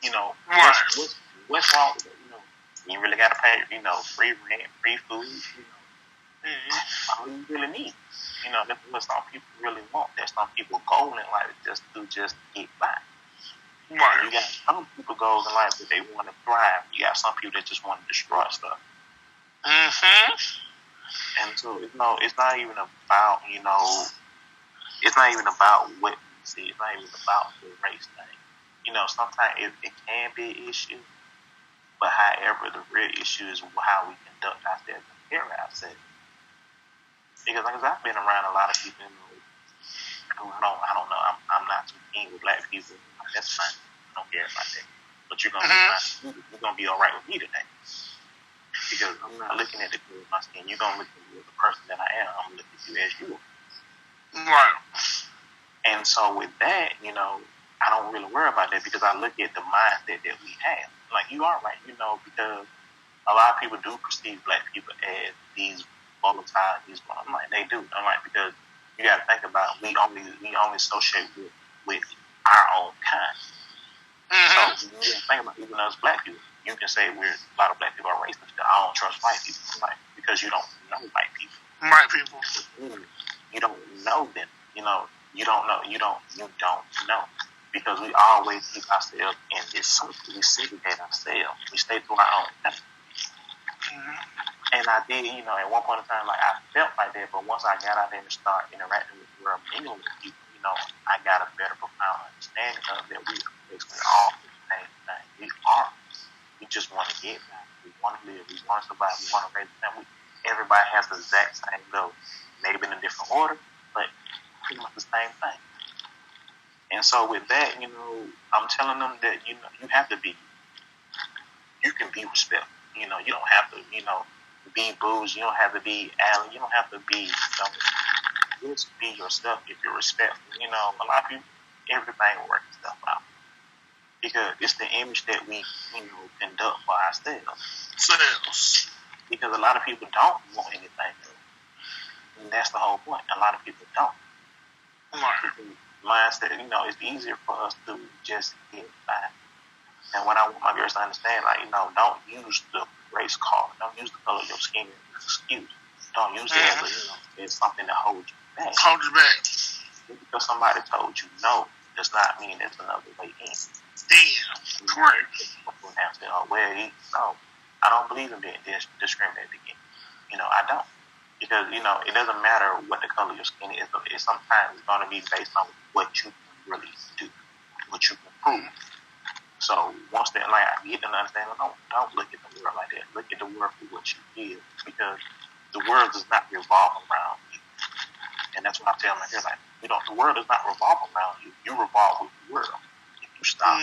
Right. What's wrong with it? You really got to pay, free rent, free food. All you really need. That's what some people really want. There's some people goal in life just to get by. Right. You got some people goals in life that they want to thrive. You got some people that just want to destroy stuff. And so it's not even about it's not even about what we see. It's not even about the race thing. Sometimes it can be an issue, but however, the real issue is how we conduct ourselves and carry ourselves. Because I've been around a lot of people who I don't know. I'm not too keen with black people. That's fine. I don't care about that. But you're gonna be fine. You're gonna be all right with me today. Because I'm not looking at the color of my skin. You're gonna look at me as the person that I am. I'm gonna look at you as you are. Right. And so with that, I don't really worry about that because I look at the mindset that we have. Like you are right, because a lot of people do perceive black people as these volatile, I'm like, they do. I'm like, because you got to think about we only associate with our own kind. So you got to think about even us black people. You can say a lot of black people are racist. I don't trust white people. I'm like, because you don't know white people. White people. You don't know them. You don't know. You don't know. Because we always keep ourselves in this circle. We segregate ourselves. We stay to our own thing. And I did, at one point in time, like I felt like that, but once I got out there and started interacting with the world, mingling with people, I got a better, profound understanding of that we basically all do the same thing. We are. We just want to get back. We want to live. We want to survive. We want to raise a family. Everybody has the exact same goal, maybe in a different order, but pretty much the same thing. And so with that, I'm telling them that you have to be. You can be respectful. You don't have to, be bougie. You don't have to be Allen. You don't have to be. Just be yourself if you're respectful. A lot of people, everything works stuff out because it's the image that we, conduct for ourselves. Because a lot of people don't want anything new, and that's the whole point. A lot of people don't. Mindset, it's easier for us to just get by. And what I want my girls to understand, don't use the race card. Don't use the color of your skin as an excuse. Don't use it as something to hold you back. Hold you back. Just because somebody told you no does not mean there's another way in. Damn. Correct. No, I don't believe in being discriminated against. I don't. Because, it doesn't matter what the color of your skin is. It's sometimes going to be based on what you can really do, what you can prove. So once that, I get to understand, don't look at the world like that. Look at the world for what you is, because the world does not revolve around you. And that's what I tell my kids, the world does not revolve around you. You revolve with the world. If you stop,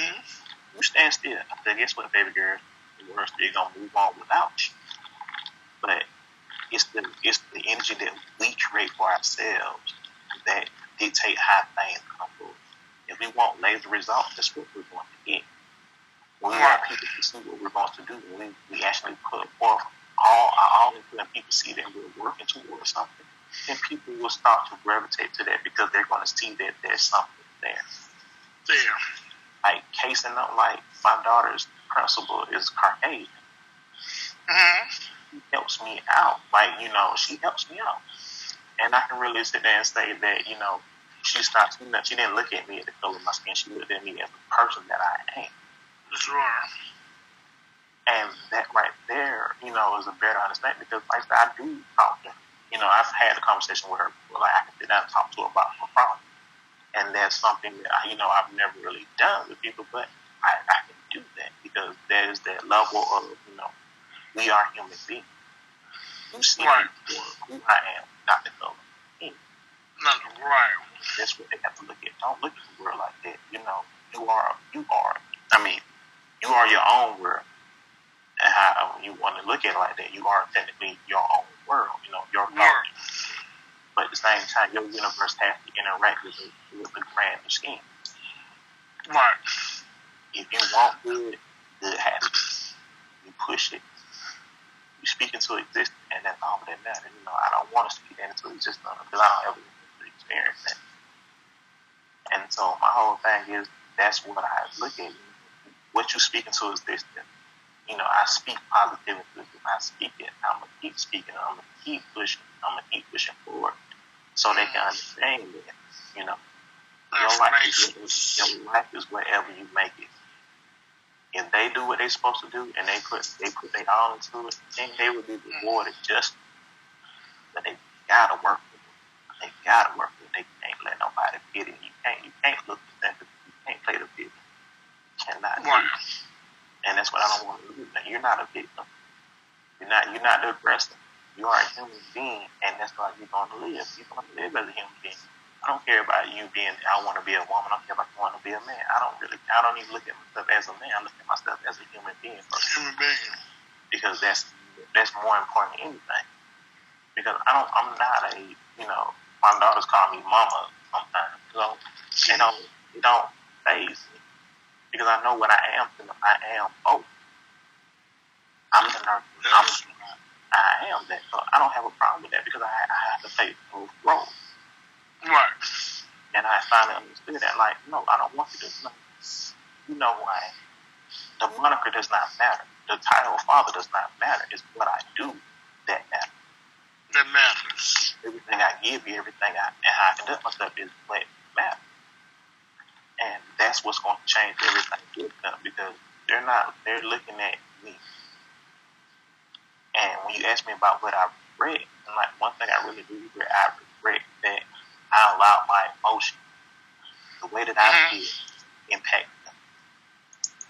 you stand still. I said, guess what, baby girl? The world's still gonna move on without you. But it's the energy that we create for ourselves that dictate how things come forward. If we want laser results, that's what we're going to get. When we want people to see what we're going to do, when we actually put forth all when people see that we're working towards something, then people will start to gravitate to that because they're going to see that there's something there. Like, case in point, like my daughter's principal is Caucasian. She helps me out. She helps me out. And I can really sit there and say that, she didn't look at me at the color of my skin. She looked at me as the person that I am. Sure. And that right there, is a better understanding because, like I said, I do talk to her. I've had a conversation with her before. Like, I can sit down and talk to her about her problem. And that's something that, I've never really done with people, but I can do that because there is that level of, we are human beings. You see me for who I am, not the color. Right. That's what they have to look at. Don't look at the world like that. You are your own world. And how you want to look at it like that, you are technically your own world. Your world. but at the same time, your universe has to interact with the grander scheme. Right. If you want good, good happens. You push it. You speak into existence, and that's all that matters. I don't want to speak that into existence because I don't ever experience that. And so my whole thing is that's what I look at. What you speak into existence. I speak positivity. I speak it. I'm gonna keep speaking. I'm gonna keep pushing. I'm gonna keep pushing forward, so they can understand that. Your life is wherever you make it. If they do what they're supposed to do and they put their all into it, then they will be rewarded justly. But they gotta work for it. They gotta work for it. They can't let nobody pity you. You can't look at them. You can't play the victim. You cannot do it. And that's what I don't want to do. You're not a victim. You're not the aggressor. You are a human being, and that's how you're going to live. You're going to live as a human being. I don't care about you being, I want to be a woman. I don't care about you want to be a man. I don't even look at myself as a man. I look at myself as a human being first. Human being. Because that's more important than anything. Because I'm not a, my daughters call me mama sometimes. They don't faze me. Because I know what I am. I am both. I'm the nurse. I am that. So I don't have a problem with that because I have to play both roles. Right. And I finally understood that. Like, no, I don't want you to know. You know who I am. The moniker does not matter. The title of father does not matter. It's what I do that matters. That matters. Everything I give you, and how I conduct myself is what matters. And that's what's going to change everything with them because they're looking at me. And when you ask me about what I regret, like one thing I really do regret, I regret that I allowed my emotions, the way that I feel, impact them.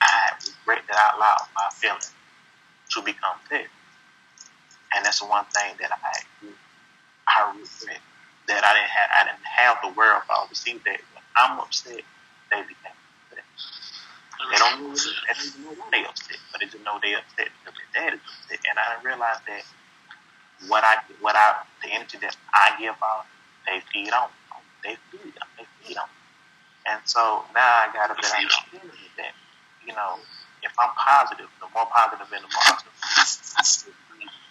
I regret that I allowed my feelings to become dead. And that's the one thing that I regret. That I didn't have the wherewithal to see that when I'm upset, they became upset. They don't even know why they upset, but they just know they upset because their dad is upset. And I realized that the energy that I give off, they feed on. They feed on. And so now I got a better understanding of that. If I'm positive, the more positive and the more positive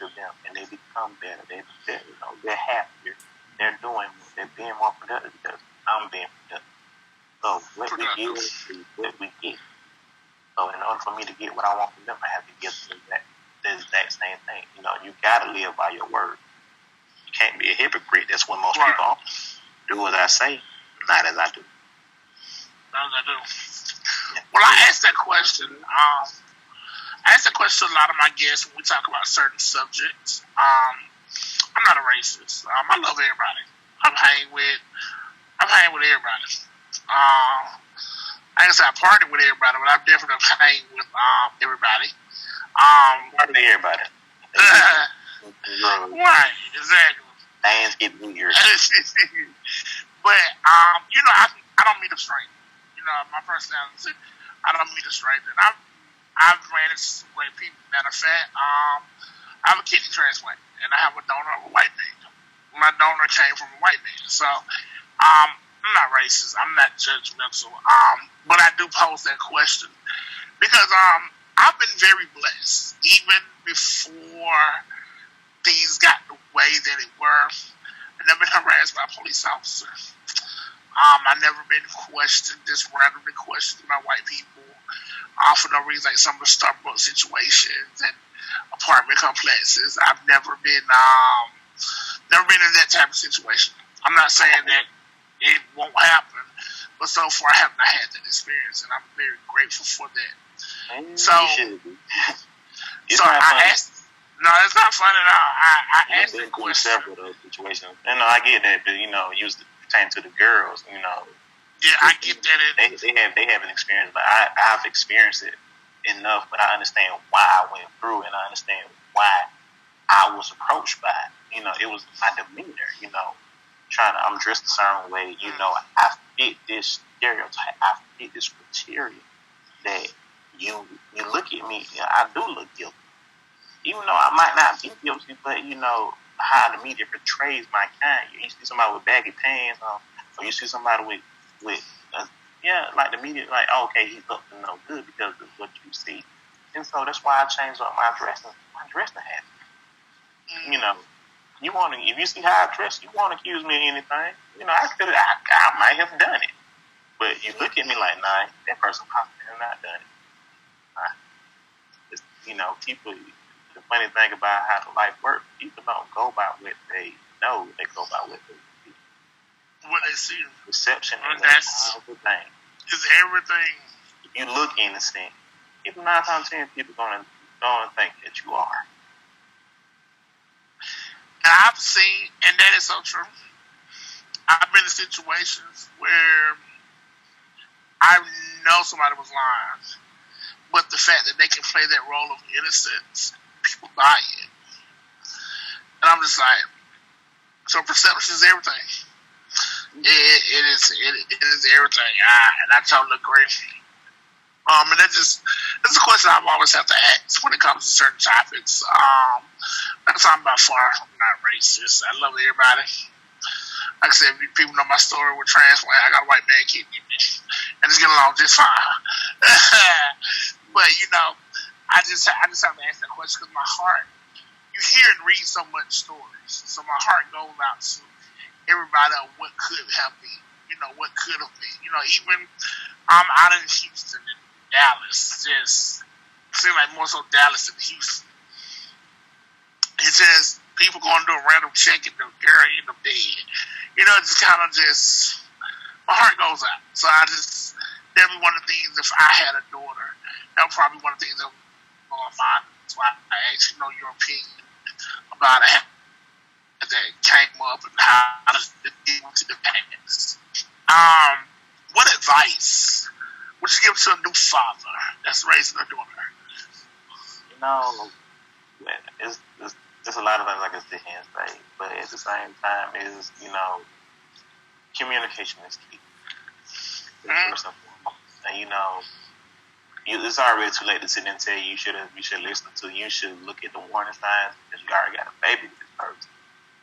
to them, and they become better. They're happier. They're doing more. They're being more productive because I'm being productive. So what we give is what we get. So in order for me to get what I want from them, I have to give them the exact same thing. You gotta live by your word. You can't be a hypocrite. That's what most people are. Do as I say, not as I do. Not as I do. Yeah. Well, I asked that question. I asked that question to a lot of my guests when we talk about certain subjects. I'm not a racist. I love everybody. I'm hanging with everybody. I guess I party with everybody, but I'm definitely hanging with everybody. Party with everybody. Right, exactly. Things get weird. But I don't mean a stranger. My personality, I don't mean a stranger. I've ran into some great people. Matter of fact, I have a kidney transplant, and I have a donor of a white man. My donor came from a white man, so I'm not racist. I'm not judgmental. But I do pose that question because I've been very blessed, even before things got the way that it were. I've never been harassed by a police officer. I've never been just randomly questioned by white people for no reason, like some of the Starbucks situations and apartment complexes. I've never been in that type of situation. I'm not saying that it won't happen, but so far I have not had that experience, and I'm very grateful for that. So I asked. No, it's not fun at all. I asked the question. Several of those situations. I get that, but you was pertaining to the girls. Yeah, I get that. They haven't experienced, but I've experienced it enough. But I understand why I went through, and I understand why I was approached by it. It was my demeanor. I'm dressed a certain way. I fit this stereotype. I fit this criteria that you look at me. I do look guilty. Even though I might not be guilty, but how the media portrays my kind. You see somebody with baggy pants, or you see somebody with like the media, like, oh, okay, he's up to no good because of what you see. And so that's why I changed up my dressing habit. You know, if you see how I dress, you want to accuse me of anything. You know, I might have done it, but you look at me like, nah, that person possibly have not done it. People. The funny thing about how the life works, people don't go by what they know; they go by what they see. What they see. Perception is a powerful thing. Is everything. If you look innocent, people 9 times 10 people gonna think that you are. And I've seen, and that is so true. I've been in situations where I know somebody was lying, but the fact that they can play that role of innocence, people buy it. And I'm just like, so perception is everything. It is everything. And I totally agree. And that's a question I've always have to ask when it comes to certain topics. I'm talking about far. I'm not racist. I love everybody. Like I said, people know my story with transplant. I got a white man kidney, and it's getting along just fine. But I just have to ask that question because my heart, you hear and read so much stories, so my heart goes out to everybody on what could have been, what could have been. Even I'm out in Houston and Dallas, just seems like more so Dallas than Houston. It's just people going to do a random check and the girl end up dead. Just kind of my heart goes out. So that'd be one of the things, if I had a daughter, that would probably be one of the things that would go on my mind. That's why I asked your opinion about it that came up and how does it deal with the past. What advice would you give to a new father that's raising a daughter? There's a lot of things I can sit here and say, but at the same time, communication is key. First and foremost, and it's already too late to sit and tell you you should listen to. You should look at the warning signs because you already got a baby with this person.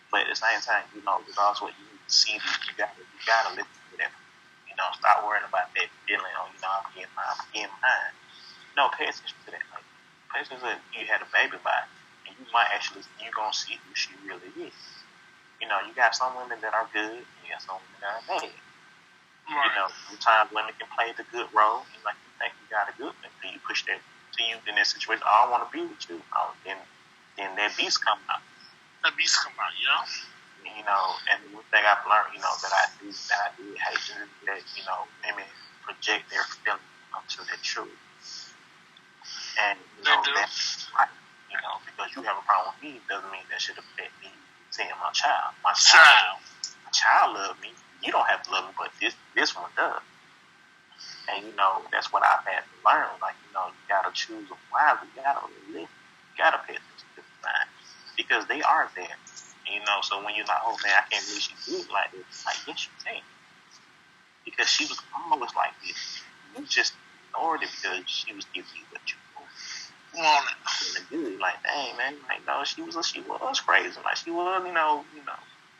But at the same time, regardless of what you see, you gotta listen to them. Stop worrying about that feeling. I'm getting mine. No, pay attention to that. Like, pay attention to you had a baby by, and you might you're gonna see who she really is. You got some women that are good, and you got some women that are bad. Right. Sometimes women can play the good role. You think you got a good one, then you push that to you in that situation. I don't want to be with you. Then that beast come out. That beast come out, And one thing I've learned, that I did hate is that, women project their feelings onto their truth. And, that's right. Because you have a problem with me doesn't mean that should affect me seeing my child. My child loves me. You don't have to love me, but this one does. And, that's what I've had to learn. Like, you gotta choose them wisely. You gotta listen. You gotta pay attention to the signs. Because they are there. So when you're like, oh man, I can't believe she did like this. Like, yes, you can. Because she was always like this. You just ignored it because she was giving you what you wanted. Good. Like, dang man, like, no, she was crazy. Like, she was,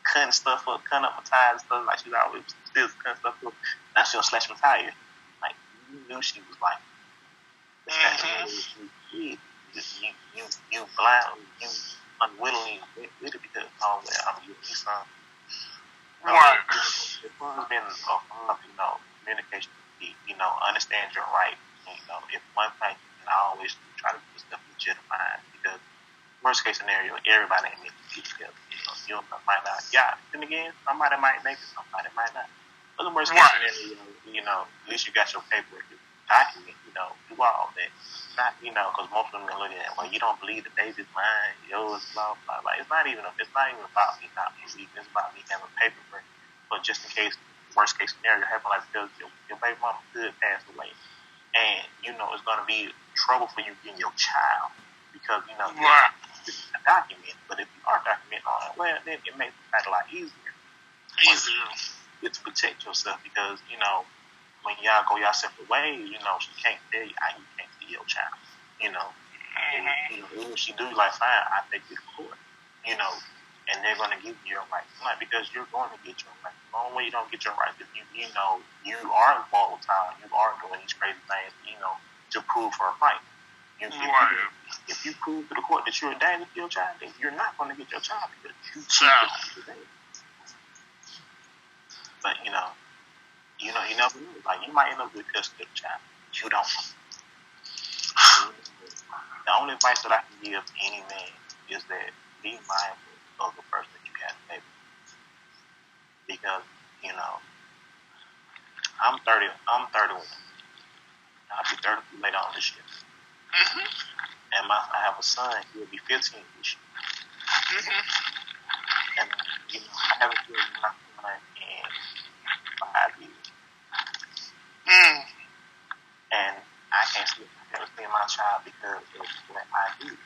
cutting stuff up, cutting up my tires and stuff. Like, she's always still cutting stuff up. Now she'll slash my tire. Like, you knew she was like, you blind, you unwillingly with it because, oh, well, I'm giving you something. Right. It's always been a form of, communication. Understand your right. If one thing, and I always try to do stuff legitimized because worst case scenario, everybody ain't meant to be together. You might not. Yeah. Then again, somebody might make it, somebody might not. But the worst case scenario, at least you got your paperwork document. Do all that. Not, because most women look at it, well, you don't believe the baby's mine, yours, blah, blah, blah. It's not even about me not believing. It's about me having paperwork. But just in case, worst case scenario happen, like because your baby mama could pass away. And, it's going to be trouble for you getting your child. Because, it's a document. But if you are documenting on it, well, then it makes it a lot easier. It's to protect yourself because, when y'all go y'all separate ways, she can't tell you how you can't see your child. And, even if she do, like, fine, I take you to court. and they're going to give you your rights. Not because you're going to get your rights. The only way you don't get your rights is you know you are volatile. You are doing these crazy things, to prove for a right. If you prove to the court that you're a danger to your child, then you're not going to get your child because you proved it. But you never know. Like you might end up with custody of the child. You don't know. The only advice that I can give any man is that be mindful of the person that you have to baby. Because, I'm 30. I'm 31. I'll be 32 later on this year. Mm-hmm. And I have a son. He'll be 15 this year. Mm-hmm. And I haven't seen my son in 5 years. And I can't see my child because of what I did.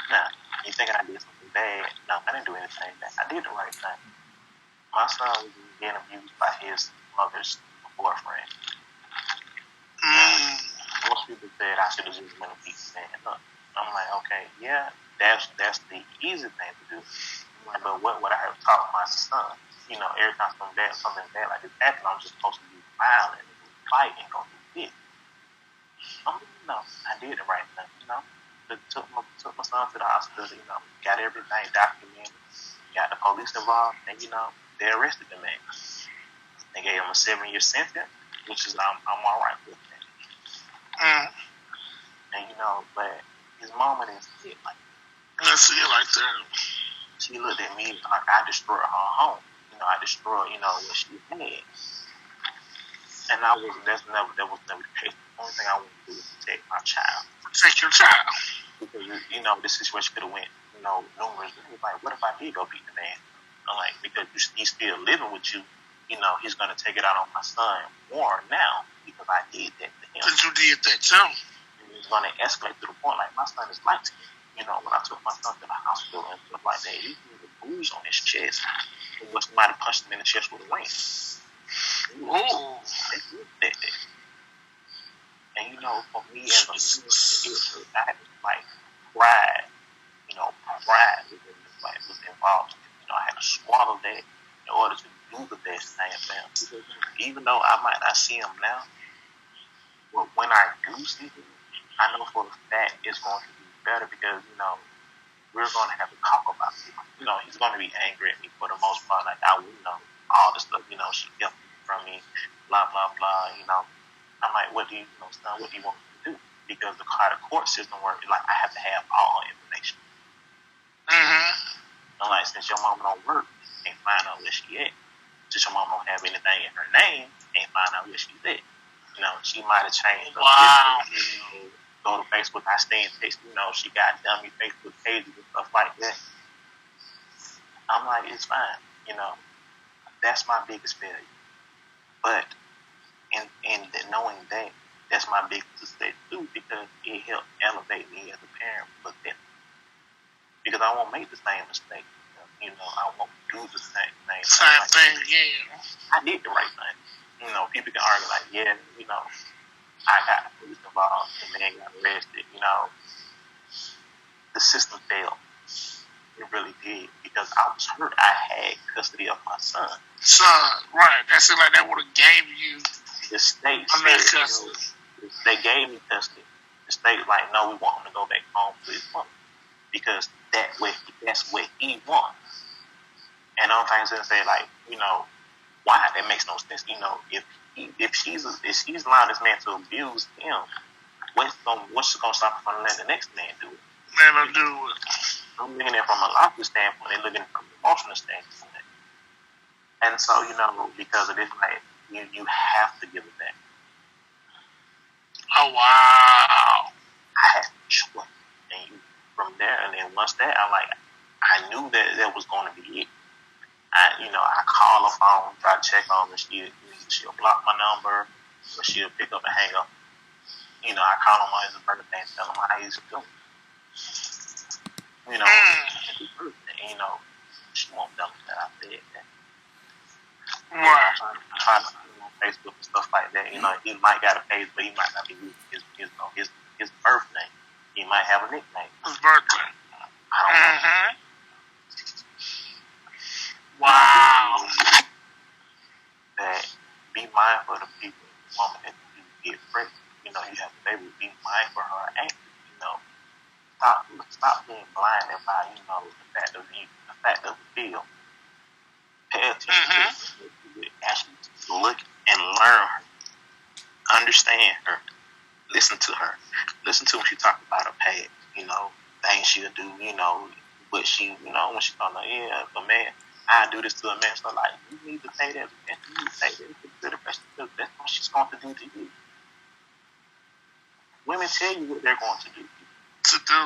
Now, you think I did something bad? No, I didn't do anything bad. I did the right thing. My son was being abused by his mother's boyfriend. Most people said I should have just been a piece of man. Look, I'm like, okay, yeah, that's the easy thing to do. I'm like, but what would I have taught my son? Every time something bad like this happens, I'm just supposed to be violent and fight and go through it. No, I did the right thing. Took my son to the hospital. Got everything documented. Got the police involved, and they arrested the man. They gave him a 7-year sentence, which is I'm all right with that. And but his mama didn't see it like that. Let's see it like that. She looked at me like I destroyed her home. I destroyed what she had. And that was never the case. The only thing I wanted to do was protect my child. Protect your child. Because this situation could have went numerous ways. Like, what if I did go beat the man? I'm like, because he's still living with you. He's gonna take it out on my son more now because I did that to him. Because you did that too. And it's gonna escalate to the point like my son is light skinned. When I took my son to the hospital and stuff like that, he had a bruise on his chest. And somebody punched him in the chest with a ring. Oh. And for me as a man, I had to pride. Pride was involved. I had to swallow that in order to do the best thing for him. Because even though I might not see him now, but when I do see him, I know for a fact it's going to be better because we're going to have to talk about it. He's going to be angry at me for the most part. Like I would all the stuff she kept from me, blah blah blah. I'm like, what do you son? What do you want me to do? Because the court system works. Like I have to have all information. I'm like, since your mom don't work, can't find out where she at. Since your mom don't have anything in her name, can't find out where she's at. She might have changed. Wow. Go to Facebook, I stay in text. She got dummy Facebook pages and stuff like that. I'm like, it's fine. That's my biggest failure. But in knowing that, that's my biggest mistake too, because it helped elevate me as a parent with them. Because I won't make the same mistake. I won't do the same thing. Same thing again. I did the right thing. People can argue like, yeah, I got the police involved, the man got arrested. The system failed. It really did because I was hurt. I had custody of my son. Right? That's it. Like that would have gave you the state said, they gave me custody. The state like, no, we want him to go back home to his mother because that's what he wants. And other things that say like, why? That makes no sense. If she's allowing this man to abuse him, what's gonna stop her from letting the next man do it? Man, do it. I'm looking at it from a logical standpoint, they're looking from an emotional standpoint. And so, because of this, like, you have to give it back. Oh, wow. I had to choice. And from there, and then once that, I knew that was going to be it. I call her phone, try to check on her. She'll block my number, or she'll pick up and hang up. I call him on his birthday and tell him how he's doing. Happy birthday. She won't tell me that I said that. Right. I try to put him on Facebook and stuff like that. He might got a page, but he might not be using his birthday. He might have a nickname. His birthday. I don't know. the people, the woman that you get pregnant, you know, you have to maybe be mindful of her anger, you know. Stop being blinded by, you know, the fact of the bill. Pay attention to it. Actually look and learn her. Understand her. Listen to her. Listen to when she talk about her past, you know, things she'll do, you know, but she, you know, when she talk about, yeah, if a man, I do this to a man, so like, you need to pay that, you need to pay that consideration, because that's what she's going to do to you. Women tell you what they're going to do. They do.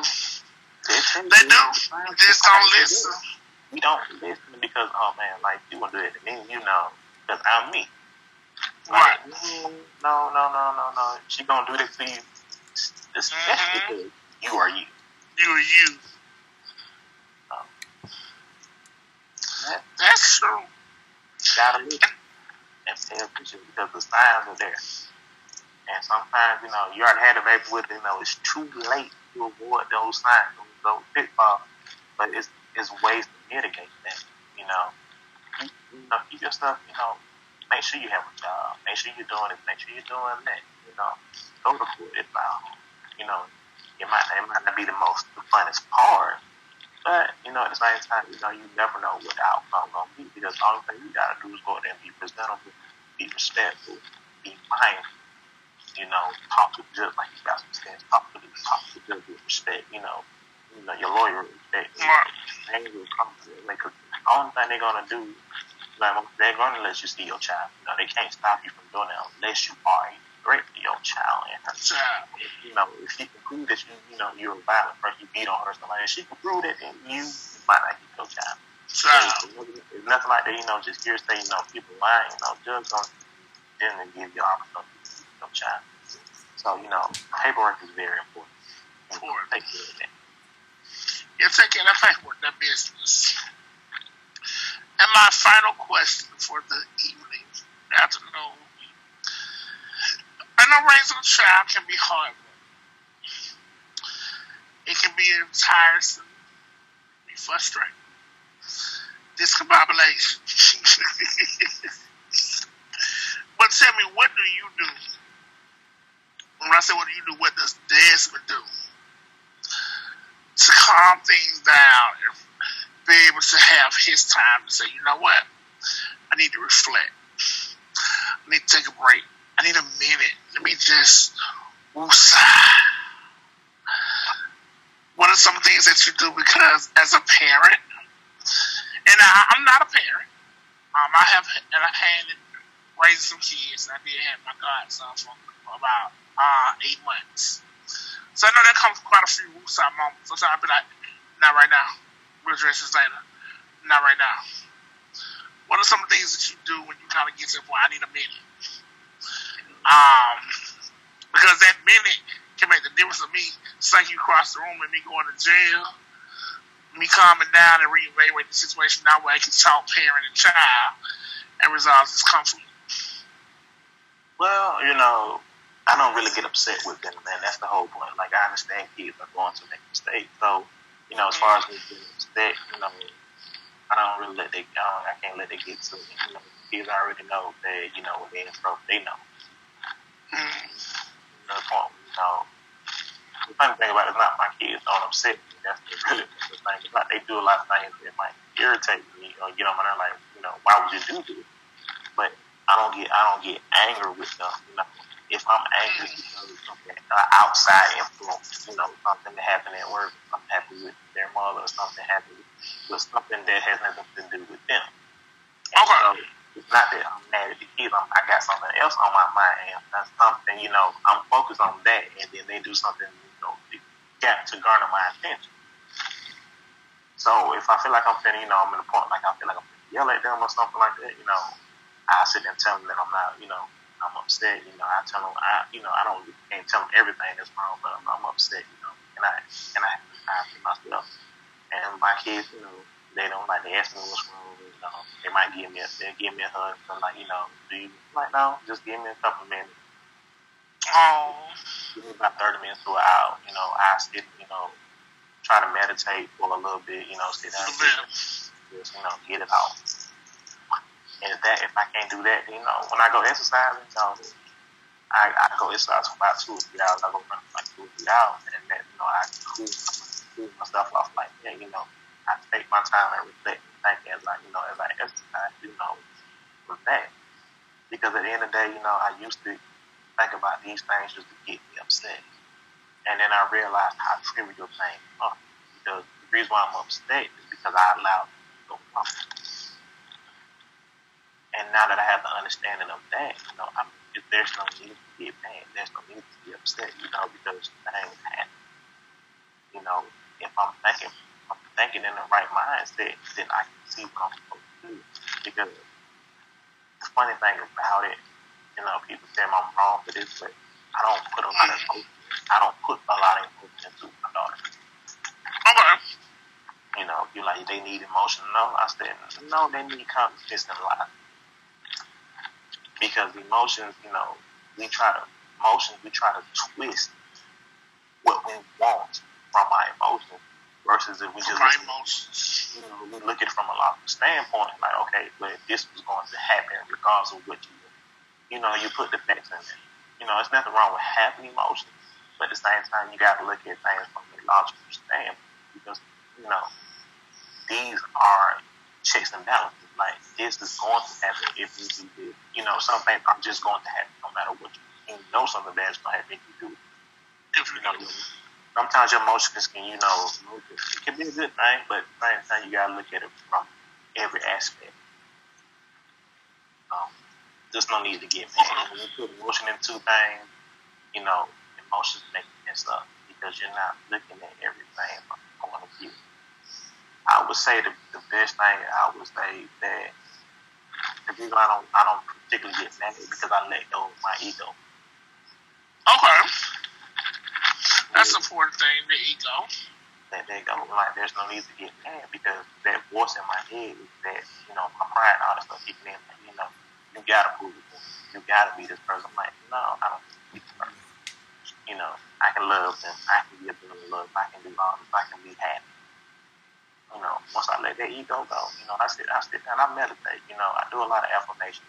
You just don't listen. We don't listen because, oh man, like, you want to do it to me, you know, because I'm me. Right. Like, no. She going to do that to you, especially because you are you. You are you. That's true. You gotta listen and pay attention because the signs are there. And sometimes, you know, you already had a baby with it, you know, it's too late to avoid those signs, those pitfalls. But it's ways to mitigate that, you know. Keep your stuff, you know, make sure you have a job. Make sure you're doing it. Make sure you're doing that, you know. Go to school, you know, it might not be the funnest part, but, you know, at the same time, you know, you never know what the outcome going to be because the only thing you got to do is go there and be presentable, be respectful, be mindful, you know, talk to the judge like you got some sense, talk to the judge with respect, you know, your lawyer with respect, things will come to it. Because the only thing they're going to do, like, they're going to let you see your child. You know, they can't stop you from doing that unless you are a threat to your child and her child. You know, if she can prove that you know, you're a violent person, you beat on her or something like that, she can prove that, then you might not get your child. It's nothing like that, you know, just hearsay, you know, people lying, you know, judge didn't give you opportunity to get your child. So, you know, paperwork is very important. Take care of that. You're taking that paperwork, that business. And my final question for the evening, afternoon. I know raising a child can be hard. It can be tiresome, be frustrating, discombobulation. But tell me, what do you do? When I say what do you do, what does Desmond do to calm things down and be able to have his time to say, you know what? I need to reflect. I need to take a break. I need a minute. Let me just woosah. What are some things that you do? Because as a parent, and I'm not a parent, I have had a hand in raising some kids. I did have my godson for about 8 months. So I know there comes quite a few woosah moments. Sometimes I'll be like, not right now. We'll address this later. Not right now. What are some of the things that you do when you kind of get to the point, I need a minute? Because that minute can make the difference of me sinking across the room and me going to jail, me calming down and reevaluate the situation. That way I can talk parent and child and resolve this conflict. Well, you know, I don't really get upset with them, man. That's the whole point. Like, I understand kids are going to make mistakes. So, you know, as far as me getting upset, you know, I don't really I can't let it get to me. You know, kids already know that, you know, when they're in trouble, they know. You know, the funny thing about it is not my kids don't upset me. That's the really the thing. It's like they do a lot of things that might irritate me or get on my nerves, like, you know, why would you do this? But I don't get angry with them, you know. If I'm angry because of something outside influence, you know, something that happened at work, something happened with their mother, or something happened with something that has nothing to do with them. And so it's not that I'm mad at the kids. I got something else on my mind, and that's something, you know, I'm focused on that, and then they do something, you know, to garner my attention. So if I feel like I'm finna, you know, I'm in a point like I feel like I'm finna yell at them or something like that, you know, I sit there and tell them that I'm not, you know, I'm upset. You know, I tell them, can't tell them everything that's wrong, but I'm upset. You know, and I have to time for myself. And my kids, you know, they don't like. They ask me what's wrong. You know, they might give me a hug. So like, you know, do you like no? Just give me a couple minutes. Give me about 30 minutes to an hour. You know, I sit. You know, try to meditate for a little bit. You know, sit down, just, you know, get it off. And if I can't do that, then, when I go exercise, I go exercise for about 2 or 3 hours. I go run for like 2 or 3 hours, and then cool myself off like that. I take my time and reflect and think as I exercise, with that. Because at the end of the day, I used to think about these things just to get me upset, and then I realized how trivial things are. Because the reason why I'm upset is because I allowed it to go wrong. And now that I have the understanding of that, there's no need to get mad. There's no need to be upset, because things happen. If I'm thinking in the right mindset, then I can see what I'm supposed to do. Because the funny thing about it, people say I'm wrong for this, but I don't put a lot of emotion. I don't put a lot of emotion into my daughter. Okay. You like they need emotion. No, I said no. They need consistent life. Because emotions, we try to twist what we want from our emotions versus if we just we look at it from a logical standpoint, like, okay, but this was going to happen regardless of what you put the facts in there. It's nothing wrong with having emotions, but at the same time, you got to look at things from a logical standpoint because, these are checks and balances. Like, this is going to happen if you do this. Some things are just going to happen no matter what you something bad is going to happen if you do it. Sometimes your emotions can, it can be a good thing, but at the same time, you got to look at it from every aspect. There's no need to get mad. When you put emotion into things, emotions make you mess up because you're not looking at everything from the point of view. I would say the best thing I would say that the reason I don't particularly get mad because I let go of my ego. Okay. That's an important thing, the ego. Let that go. Like, there's no need to get mad because that voice in my head is that, my pride and all that stuff kicking in. You gotta prove it. You gotta be this person. I'm like, no, I don't be this person. I can love them. I can give them love. I can do all this. I can be happy. Once I let that ego go, I sit down, I meditate. I do a lot of affirmation.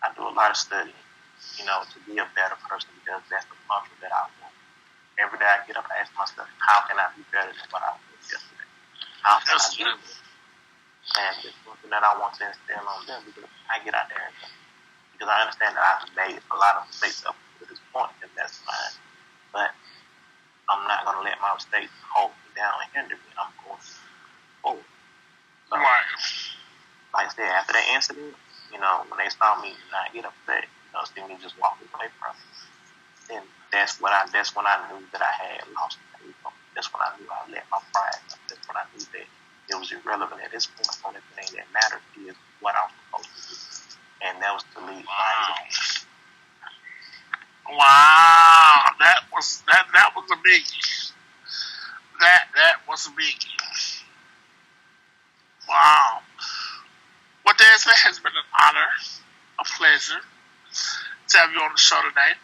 I do a lot of studying, to be a better person because that's the mantra that I want. Every day I get up, I ask myself, how can I be better than what I was yesterday? How can I do it? And it's something that I want to instill on them because I get out there and because I understand that I've made a lot of mistakes up to this point, and that's fine. But I'm not going to let my mistakes hold me down and hinder me. I'm going forward. So, like I said, after that incident, when they saw me not get upset, see me just walk away from it, then that's when I knew that I had lost the ego. That's when I knew I let my pride up. That's when I knew that it was irrelevant at this point. The only thing that mattered is what I was supposed to do, and that was to lead my ego. Wow, that was a biggie. That was a biggie. Wow. Well, Desmond, has been an honor, a pleasure to have you on the show today.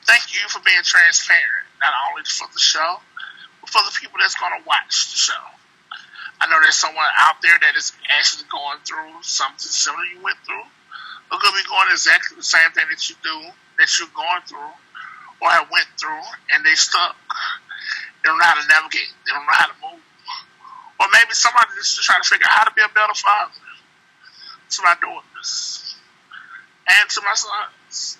Thank you for being transparent, not only for the show, but for the people that's going to watch the show. I know there's someone out there that is actually going through something similar you went through, or could be going exactly the same thing that you do, that you're going through, or have went through, and they stuck. They don't know how to navigate. They don't know how to move. Or maybe somebody just trying to figure out how to be a better father to my daughters and to my sons.